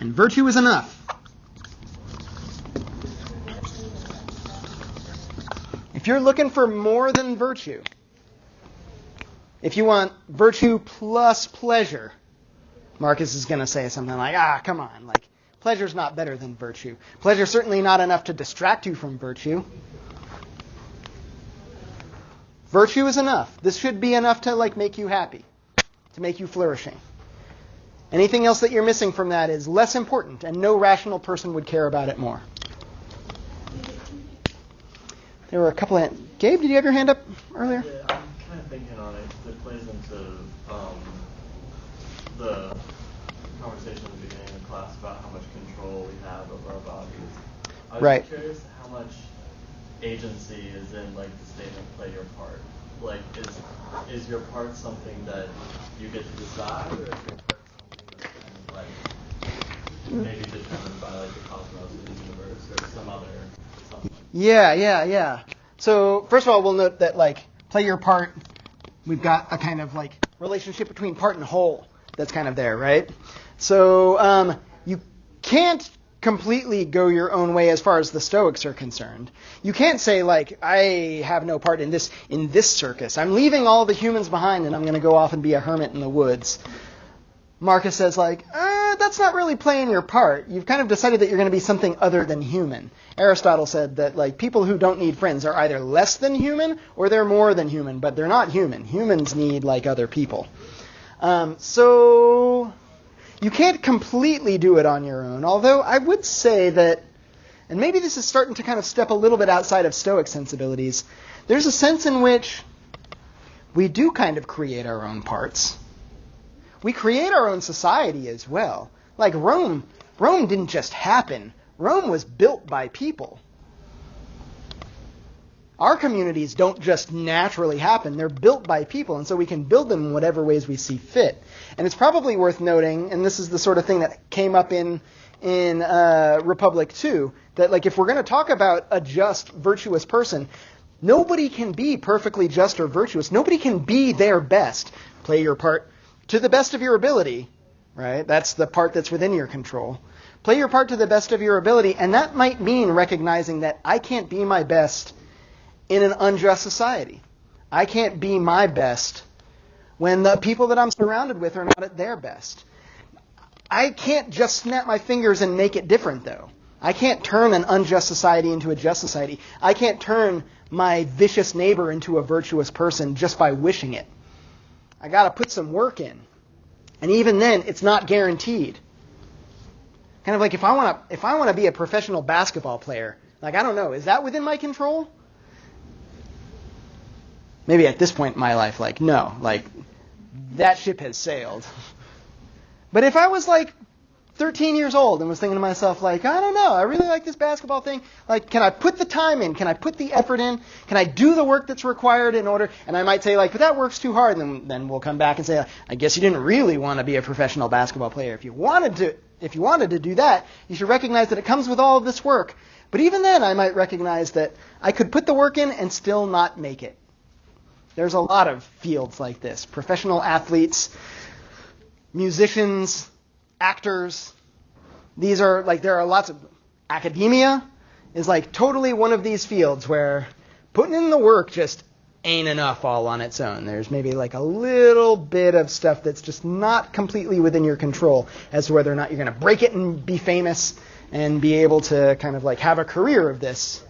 And virtue is enough. If you're looking for more than virtue, if you want virtue plus pleasure, Marcus is going to say something like, come on, like, pleasure's not better than virtue. Pleasure's certainly not enough to distract you from virtue. Virtue is enough. This should be enough to, like, make you happy, to make you flourishing. Anything else that you're missing from that is less important, and no rational person would care about it more. There were a couple of... Gabe, did you have your hand up earlier? Yeah, I'm kind of thinking on it. It plays into the conversation at the beginning of the class about how much control we have over our bodies. I was curious how much agency is in like the statement "play your part." Like, is your part something that you get to decide, or is your part something that's kind of like maybe determined by like the cosmos or the universe or some other something? Yeah. So first of all, we'll note that like play your part. We've got a kind of like relationship between part and whole that's kind of there, right? So you can't completely go your own way as far as the Stoics are concerned. You can't say like, I have no part in this circus. I'm leaving all the humans behind and I'm going to go off and be a hermit in the woods. Marcus says like, that's not really playing your part. You've kind of decided that you're going to be something other than human. Aristotle said that like people who don't need friends are either less than human or they're more than human, but they're not human. Humans need like other people. So you can't completely do it on your own, although I would say that, and maybe this is starting to kind of step a little bit outside of Stoic sensibilities, there's a sense in which we do kind of create our own parts. We create our own society as well. Like Rome didn't just happen. Rome was built by people. Our communities don't just naturally happen. They're built by people, and so we can build them in whatever ways we see fit. And it's probably worth noting, and this is the sort of thing that came up in Republic too, that like if we're going to talk about a just, virtuous person, nobody can be perfectly just or virtuous. Nobody can be their best. Play your part to the best of your ability, right? That's the part that's within your control. Play your part to the best of your ability, and that might mean recognizing that I can't be my best in an unjust society. I can't be my best when the people that I'm surrounded with are not at their best. I can't just snap my fingers and make it different, though. I can't turn an unjust society into a just society. I can't turn my vicious neighbor into a virtuous person just by wishing it. I got to put some work in. And even then, it's not guaranteed. Kind of like if I want to be a professional basketball player, like, I don't know, is that within my control? Maybe at this point in my life, like, no, like, that ship has sailed. But if I was like 13 years old and was thinking to myself, like, I don't know, I really like this basketball thing. Like, can I put the time in? Can I put the effort in? Can I do the work that's required in order? And I might say, like, but that work's too hard. And then we'll come back and say, I guess you didn't really want to be a professional basketball player. If you wanted to do that, you should recognize that it comes with all of this work. But even then, I might recognize that I could put the work in and still not make it. There's a lot of fields like this. Professional athletes, musicians, actors. These are like, there are lots of, academia is like totally one of these fields where putting in the work just ain't enough all on its own. There's maybe like a little bit of stuff that's just not completely within your control as to whether or not you're going to break it and be famous and be able to kind of like have a career of this.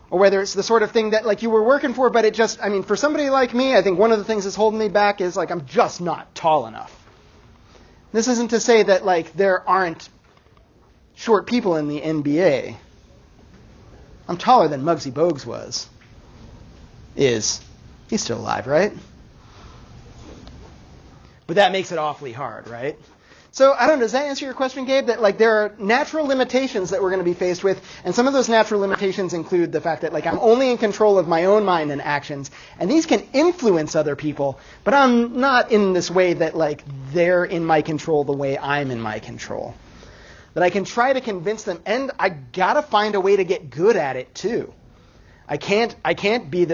Or whether it's the sort of thing that like you were working for, but it just, I mean, for somebody like me, I think one of the things that's holding me back is like I'm just not tall enough. This isn't to say that like there aren't short people in the NBA. I'm taller than Muggsy Bogues was. He's still alive, right? But that makes it awfully hard, right? So, I don't know, does that answer your question, Gabe? That like there are natural limitations that we're going to be faced with, and some of those natural limitations include the fact that like I'm only in control of my own mind and actions, and these can influence other people, but I'm not in this way that like they're in my control the way I'm in my control. That I can try to convince them, and I gotta find a way to get good at it too. I can't be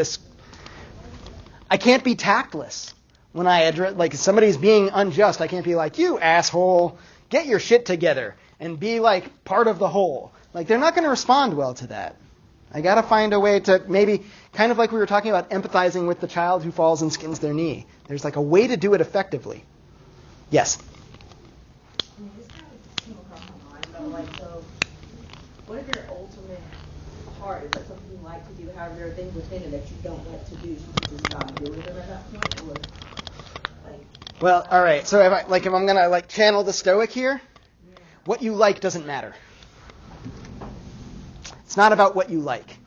tactless. When I address, like, if somebody's being unjust, I can't be like, you asshole, get your shit together, and be, like, part of the whole. Like, they're not going to respond well to that. I got to find a way to maybe, kind of like we were talking about empathizing with the child who falls and skins their knee. There's, like, a way to do it effectively. Yes? I mean, this kind of came across my mind, though. Like, so, what if your ultimate part is that something you like to do, however, there are things within it that you don't like to do, so you just stop doing them at that point, or... Well, all right. So if I'm going to like channel the Stoic here, what you like doesn't matter. It's not about what you like.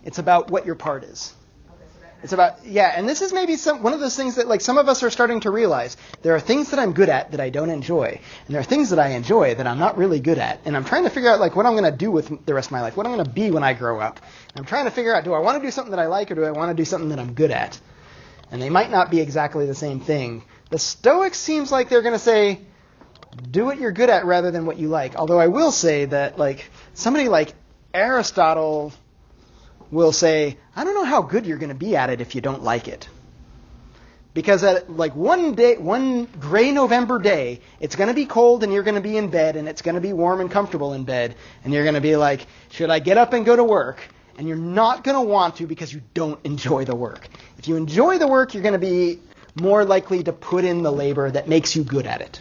It's about what your part is. It's about, and this is maybe one of those things that like some of us are starting to realize. There are things that I'm good at that I don't enjoy, and there are things that I enjoy that I'm not really good at. And I'm trying to figure out like what I'm going to do with the rest of my life, what I'm going to be when I grow up. And I'm trying to figure out, do I want to do something that I like, or do I want to do something that I'm good at? And they might not be exactly the same thing. The Stoics seems like they're going to say, do what you're good at rather than what you like. Although I will say that like somebody like Aristotle will say, I don't know how good you're going to be at it if you don't like it. Because at like one gray November day, it's going to be cold and you're going to be in bed and it's going to be warm and comfortable in bed. And you're going to be like, should I get up and go to work? And you're not going to want to because you don't enjoy the work. If you enjoy the work, you're going to be more likely to put in the labor that makes you good at it.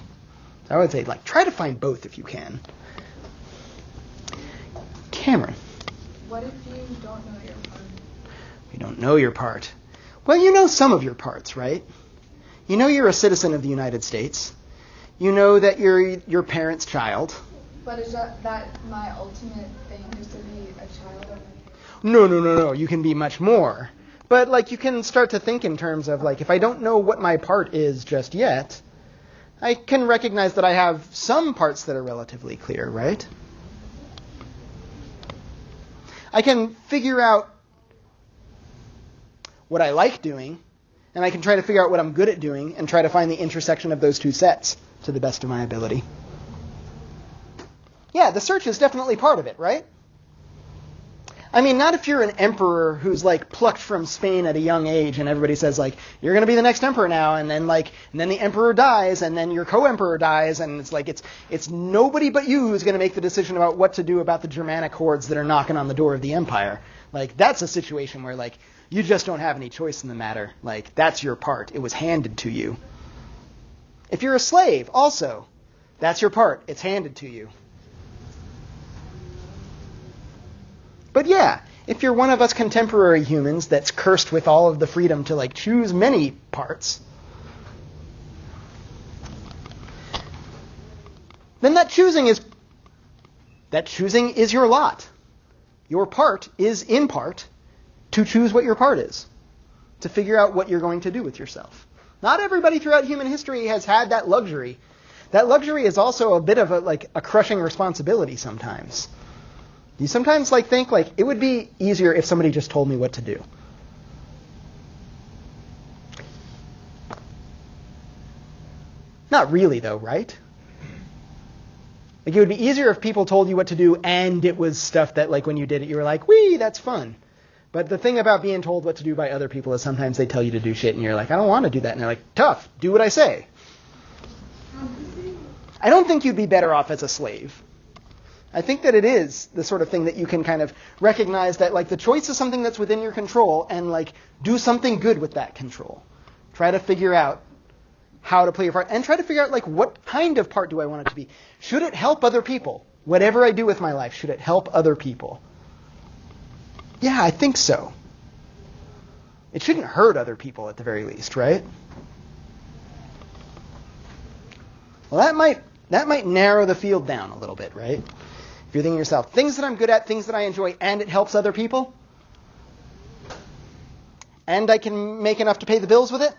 So I would say, like, try to find both if you can. Cameron. What if you don't know your part? You don't know your part. Well, you know some of your parts, right? You know you're a citizen of the United States. You know that you're your parents' child. But is that my ultimate thing, just to be a child of my parents? No. You can be much more. But, like, you can start to think in terms of, like, if I don't know what my part is just yet, I can recognize that I have some parts that are relatively clear, right? I can figure out what I like doing, and I can try to figure out what I'm good at doing and try to find the intersection of those two sets to the best of my ability. Yeah, the search is definitely part of it, right? I mean, not if you're an emperor who's like plucked from Spain at a young age and everybody says like, you're going to be the next emperor now, and then the emperor dies and then your co-emperor dies, and it's like it's nobody but you who's going to make the decision about what to do about the Germanic hordes that are knocking on the door of the empire. Like, that's a situation where, like, you just don't have any choice in the matter. Like, that's your part. It was handed to you. If you're a slave, also, that's your part. It's handed to you. But yeah, if you're one of us contemporary humans that's cursed with all of the freedom to, like, choose many parts, then that choosing is your lot. Your part is, in part, to choose what your part is, to figure out what you're going to do with yourself. Not everybody throughout human history has had that luxury. That luxury is also a bit of a crushing responsibility sometimes. You sometimes think like it would be easier if somebody just told me what to do. Not really though, right? Like, it would be easier if people told you what to do and it was stuff that, like, when you did it, you were like, whee, that's fun. But the thing about being told what to do by other people is sometimes they tell you to do shit and you're like, I don't want to do that. And they're like, tough, do what I say. I don't think you'd be better off as a slave. I think that it is the sort of thing that you can kind of recognize that, like, the choice is something that's within your control and, like, do something good with that control. Try to figure out how to play your part and try to figure out, like, what kind of part do I want it to be? Should it help other people? Whatever I do with my life, should it help other people? Yeah, I think so. It shouldn't hurt other people at the very least, right? Well, that might narrow the field down a little bit, right? If you're thinking to yourself, things that I'm good at, things that I enjoy, and it helps other people, and I can make enough to pay the bills with it,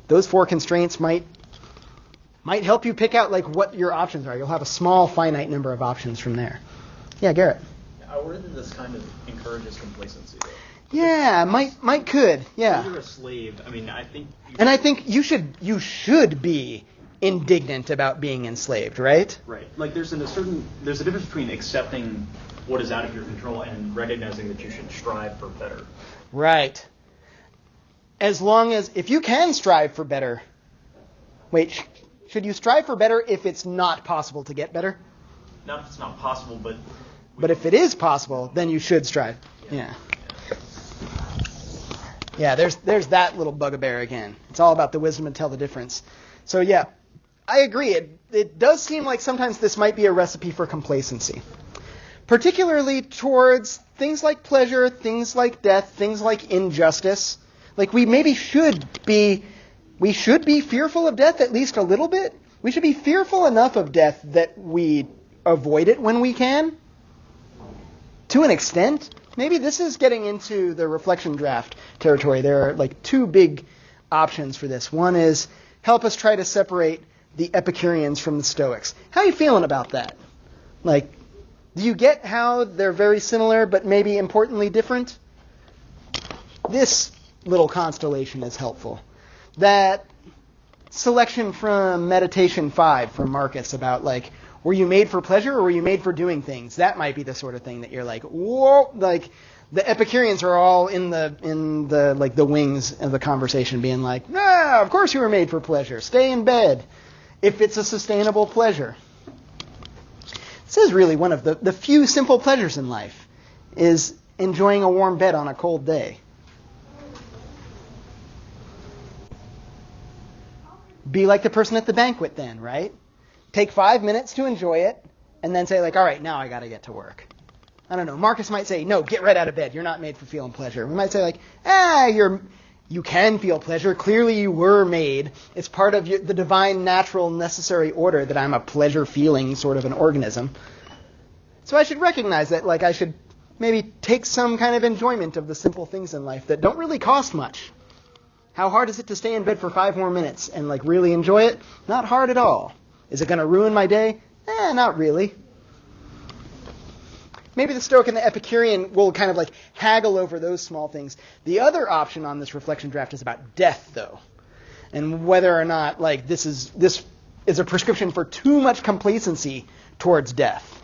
those 4 constraints might help you pick out, like, what your options are. You'll have a small, finite number of options from there. Yeah, Garrett. I worry that this kind of encourages complacency, though. Yeah, might could. Yeah. If you're a slave, I mean, I think. I think you should be indignant about being enslaved, right? Right. Like, there's a difference between accepting what is out of your control and recognizing that you should strive for better. Right. As long as, if you can strive for better, wait, should you strive for better if it's not possible to get better? Not if it's not possible, but. But if it is possible, then you should strive. Yeah. Yeah, there's that little bugbear again. It's all about the wisdom and tell the difference. So yeah, I agree. It does seem like sometimes this might be a recipe for complacency. Particularly towards things like pleasure, things like death, things like injustice. Like, we should be fearful of death at least a little bit. We should be fearful enough of death that we avoid it when we can. To an extent. Maybe this is getting into the reflection draft territory. There are, like, 2 big options for this. One is help us try to separate the Epicureans from the Stoics. How are you feeling about that? Like, do you get how they're very similar but maybe importantly different? This little constellation is helpful. That selection from Meditation 5 from Marcus about, like, were you made for pleasure or were you made for doing things? That might be the sort of thing that you're like, whoa, like, the Epicureans are all in the like the wings of the conversation being like, of course you were made for pleasure. Stay in bed if it's a sustainable pleasure. This is really one of the few simple pleasures in life, is enjoying a warm bed on a cold day. Be like the person at the banquet then, right? Take 5 minutes to enjoy it, and then say, like, all right, now I got to get to work. I don't know. Marcus might say, no, get right out of bed. You're not made for feeling pleasure. We might say, like, you can feel pleasure. Clearly you were made. It's part of the divine, natural, necessary order that I'm a pleasure-feeling sort of an organism. So I should recognize that, like, I should maybe take some kind of enjoyment of the simple things in life that don't really cost much. How hard is it to stay in bed for 5 more minutes and, like, really enjoy it? Not hard at all. Is it going to ruin my day? Not really. Maybe the Stoic and the Epicurean will kind of, like, haggle over those small things. The other option on this reflection draft is about death, though, and whether or not, like, this is a prescription for too much complacency towards death.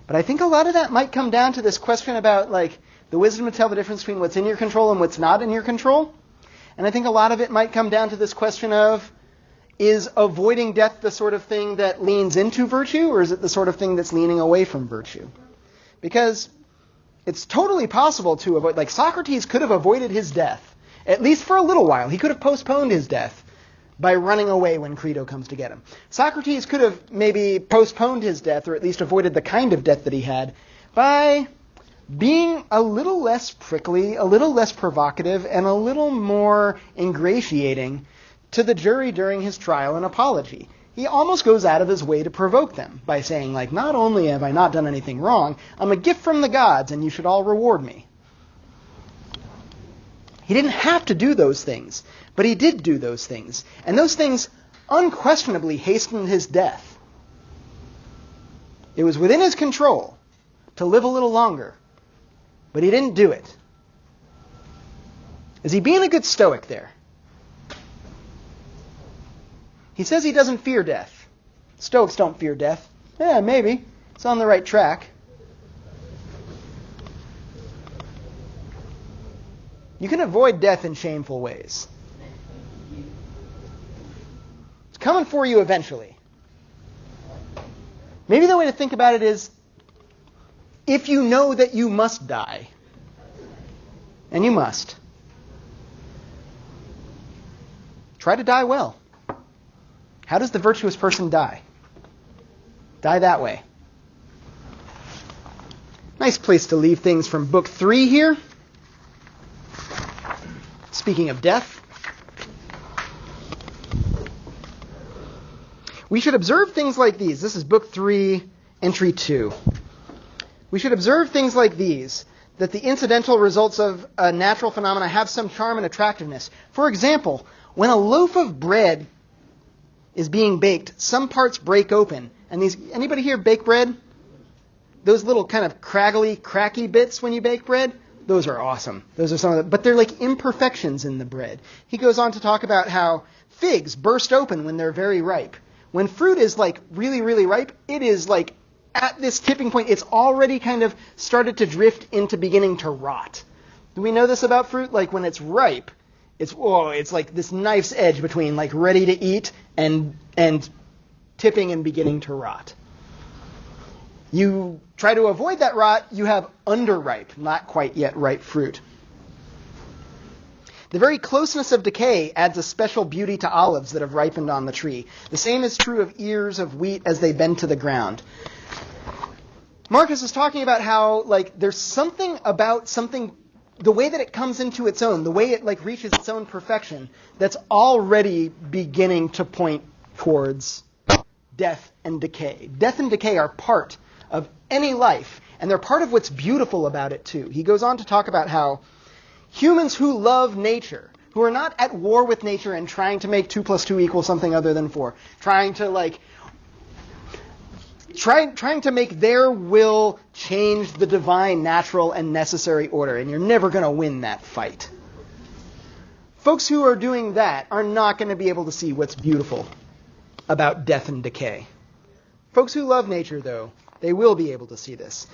But I think a lot of that might come down to this question about, like, the wisdom to tell the difference between what's in your control and what's not in your control. And I think a lot of it might come down to this question of, is avoiding death the sort of thing that leans into virtue, or is it the sort of thing that's leaning away from virtue? Because it's totally possible to avoid, like Socrates could have avoided his death, at least for a little while. He could have postponed his death by running away when Crito comes to get him. Socrates could have maybe postponed his death, or at least avoided the kind of death that he had, by being a little less prickly, a little less provocative, and a little more ingratiating to the jury during his trial and apology. He almost goes out of his way to provoke them by saying, like, not only have I not done anything wrong, I'm a gift from the gods and you should all reward me. He didn't have to do those things, but he did do those things. And those things unquestionably hastened his death. It was within his control to live a little longer, but he didn't do it. Is he being a good Stoic there? He says he doesn't fear death. Stoics don't fear death. Yeah, maybe. It's on the right track. You can avoid death in shameful ways. It's coming for you eventually. Maybe the way to think about it is, if you know that you must die, and you must, try to die well. How does the virtuous person die? Die that way. Nice place to leave things from book 3 here. Speaking of death, we should observe things like these. This is book 3, entry 2. We should observe things like these, that the incidental results of a natural phenomena have some charm and attractiveness. For example, when a loaf of bread is being baked, some parts break open. And anybody here bake bread? Those little kind of cracky bits when you bake bread, those are awesome. Those are some of the, but they're like imperfections in the bread. He goes on to talk about how figs burst open when they're very ripe. When fruit is like really, really ripe, it is like at this tipping point, it's already kind of started to drift into beginning to rot. Do we know this about fruit? Like when it's ripe, it's like this knife's edge between like ready to eat and tipping and beginning to rot. You try to avoid that rot, you have underripe, not quite yet ripe fruit. The very closeness of decay adds a special beauty to olives that have ripened on the tree. The same is true of ears of wheat as they bend to the ground. Marcus is talking about how like there's something about something, the way that it comes into its own, the way it like reaches its own perfection, that's already beginning to point towards death and decay. Death and decay are part of any life, and they're part of what's beautiful about it too. He goes on to talk about how humans who love nature, who are not at war with nature and trying to make 2 + 2 equal something other than 4, trying to make their will change the divine, natural, and necessary order, and you're never going to win that fight. Folks who are doing that are not going to be able to see what's beautiful about death and decay. Folks who love nature, though, they will be able to see this.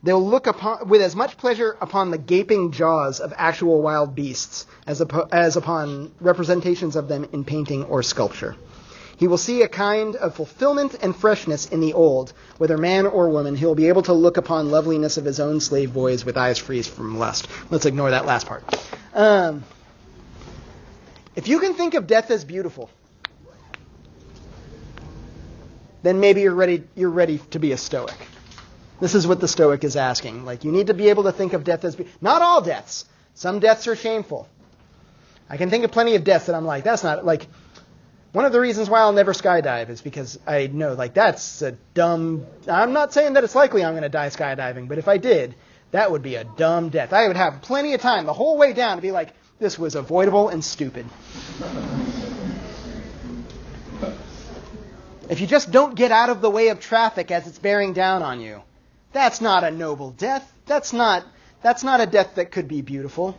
They'll look upon, with as much pleasure upon the gaping jaws of actual wild beasts as upon representations of them in painting or sculpture. He will see a kind of fulfillment and freshness in the old. Whether man or woman, he will be able to look upon loveliness of his own slave boys with eyes free from lust. Let's ignore that last part. If you can think of death as beautiful, then maybe you're ready to be a Stoic. This is what the Stoic is asking. Like, you need to be able to think of death as not all deaths. Some deaths are shameful. I can think of plenty of deaths that I'm like, that's not, like, one of the reasons why I'll never skydive is because I know, like, that's a dumb, I'm not saying that it's likely I'm going to die skydiving, but if I did, that would be a dumb death. I would have plenty of time the whole way down to be like, this was avoidable and stupid. If you just don't get out of the way of traffic as it's bearing down on you, that's not a noble death. That's not a death that could be beautiful.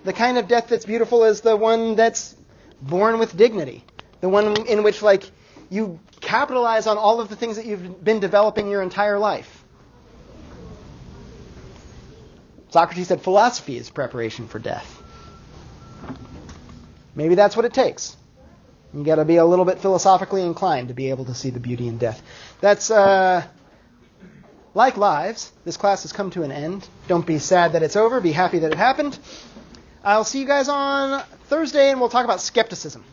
The kind of death that's beautiful is the one that's born with dignity. The one in which, like, you capitalize on all of the things that you've been developing your entire life. Socrates said philosophy is preparation for death. Maybe that's what it takes. You got to be a little bit philosophically inclined to be able to see the beauty in death. That's like lives. This class has come to an end. Don't be sad that it's over. Be happy that it happened. I'll see you guys on Thursday, and we'll talk about skepticism.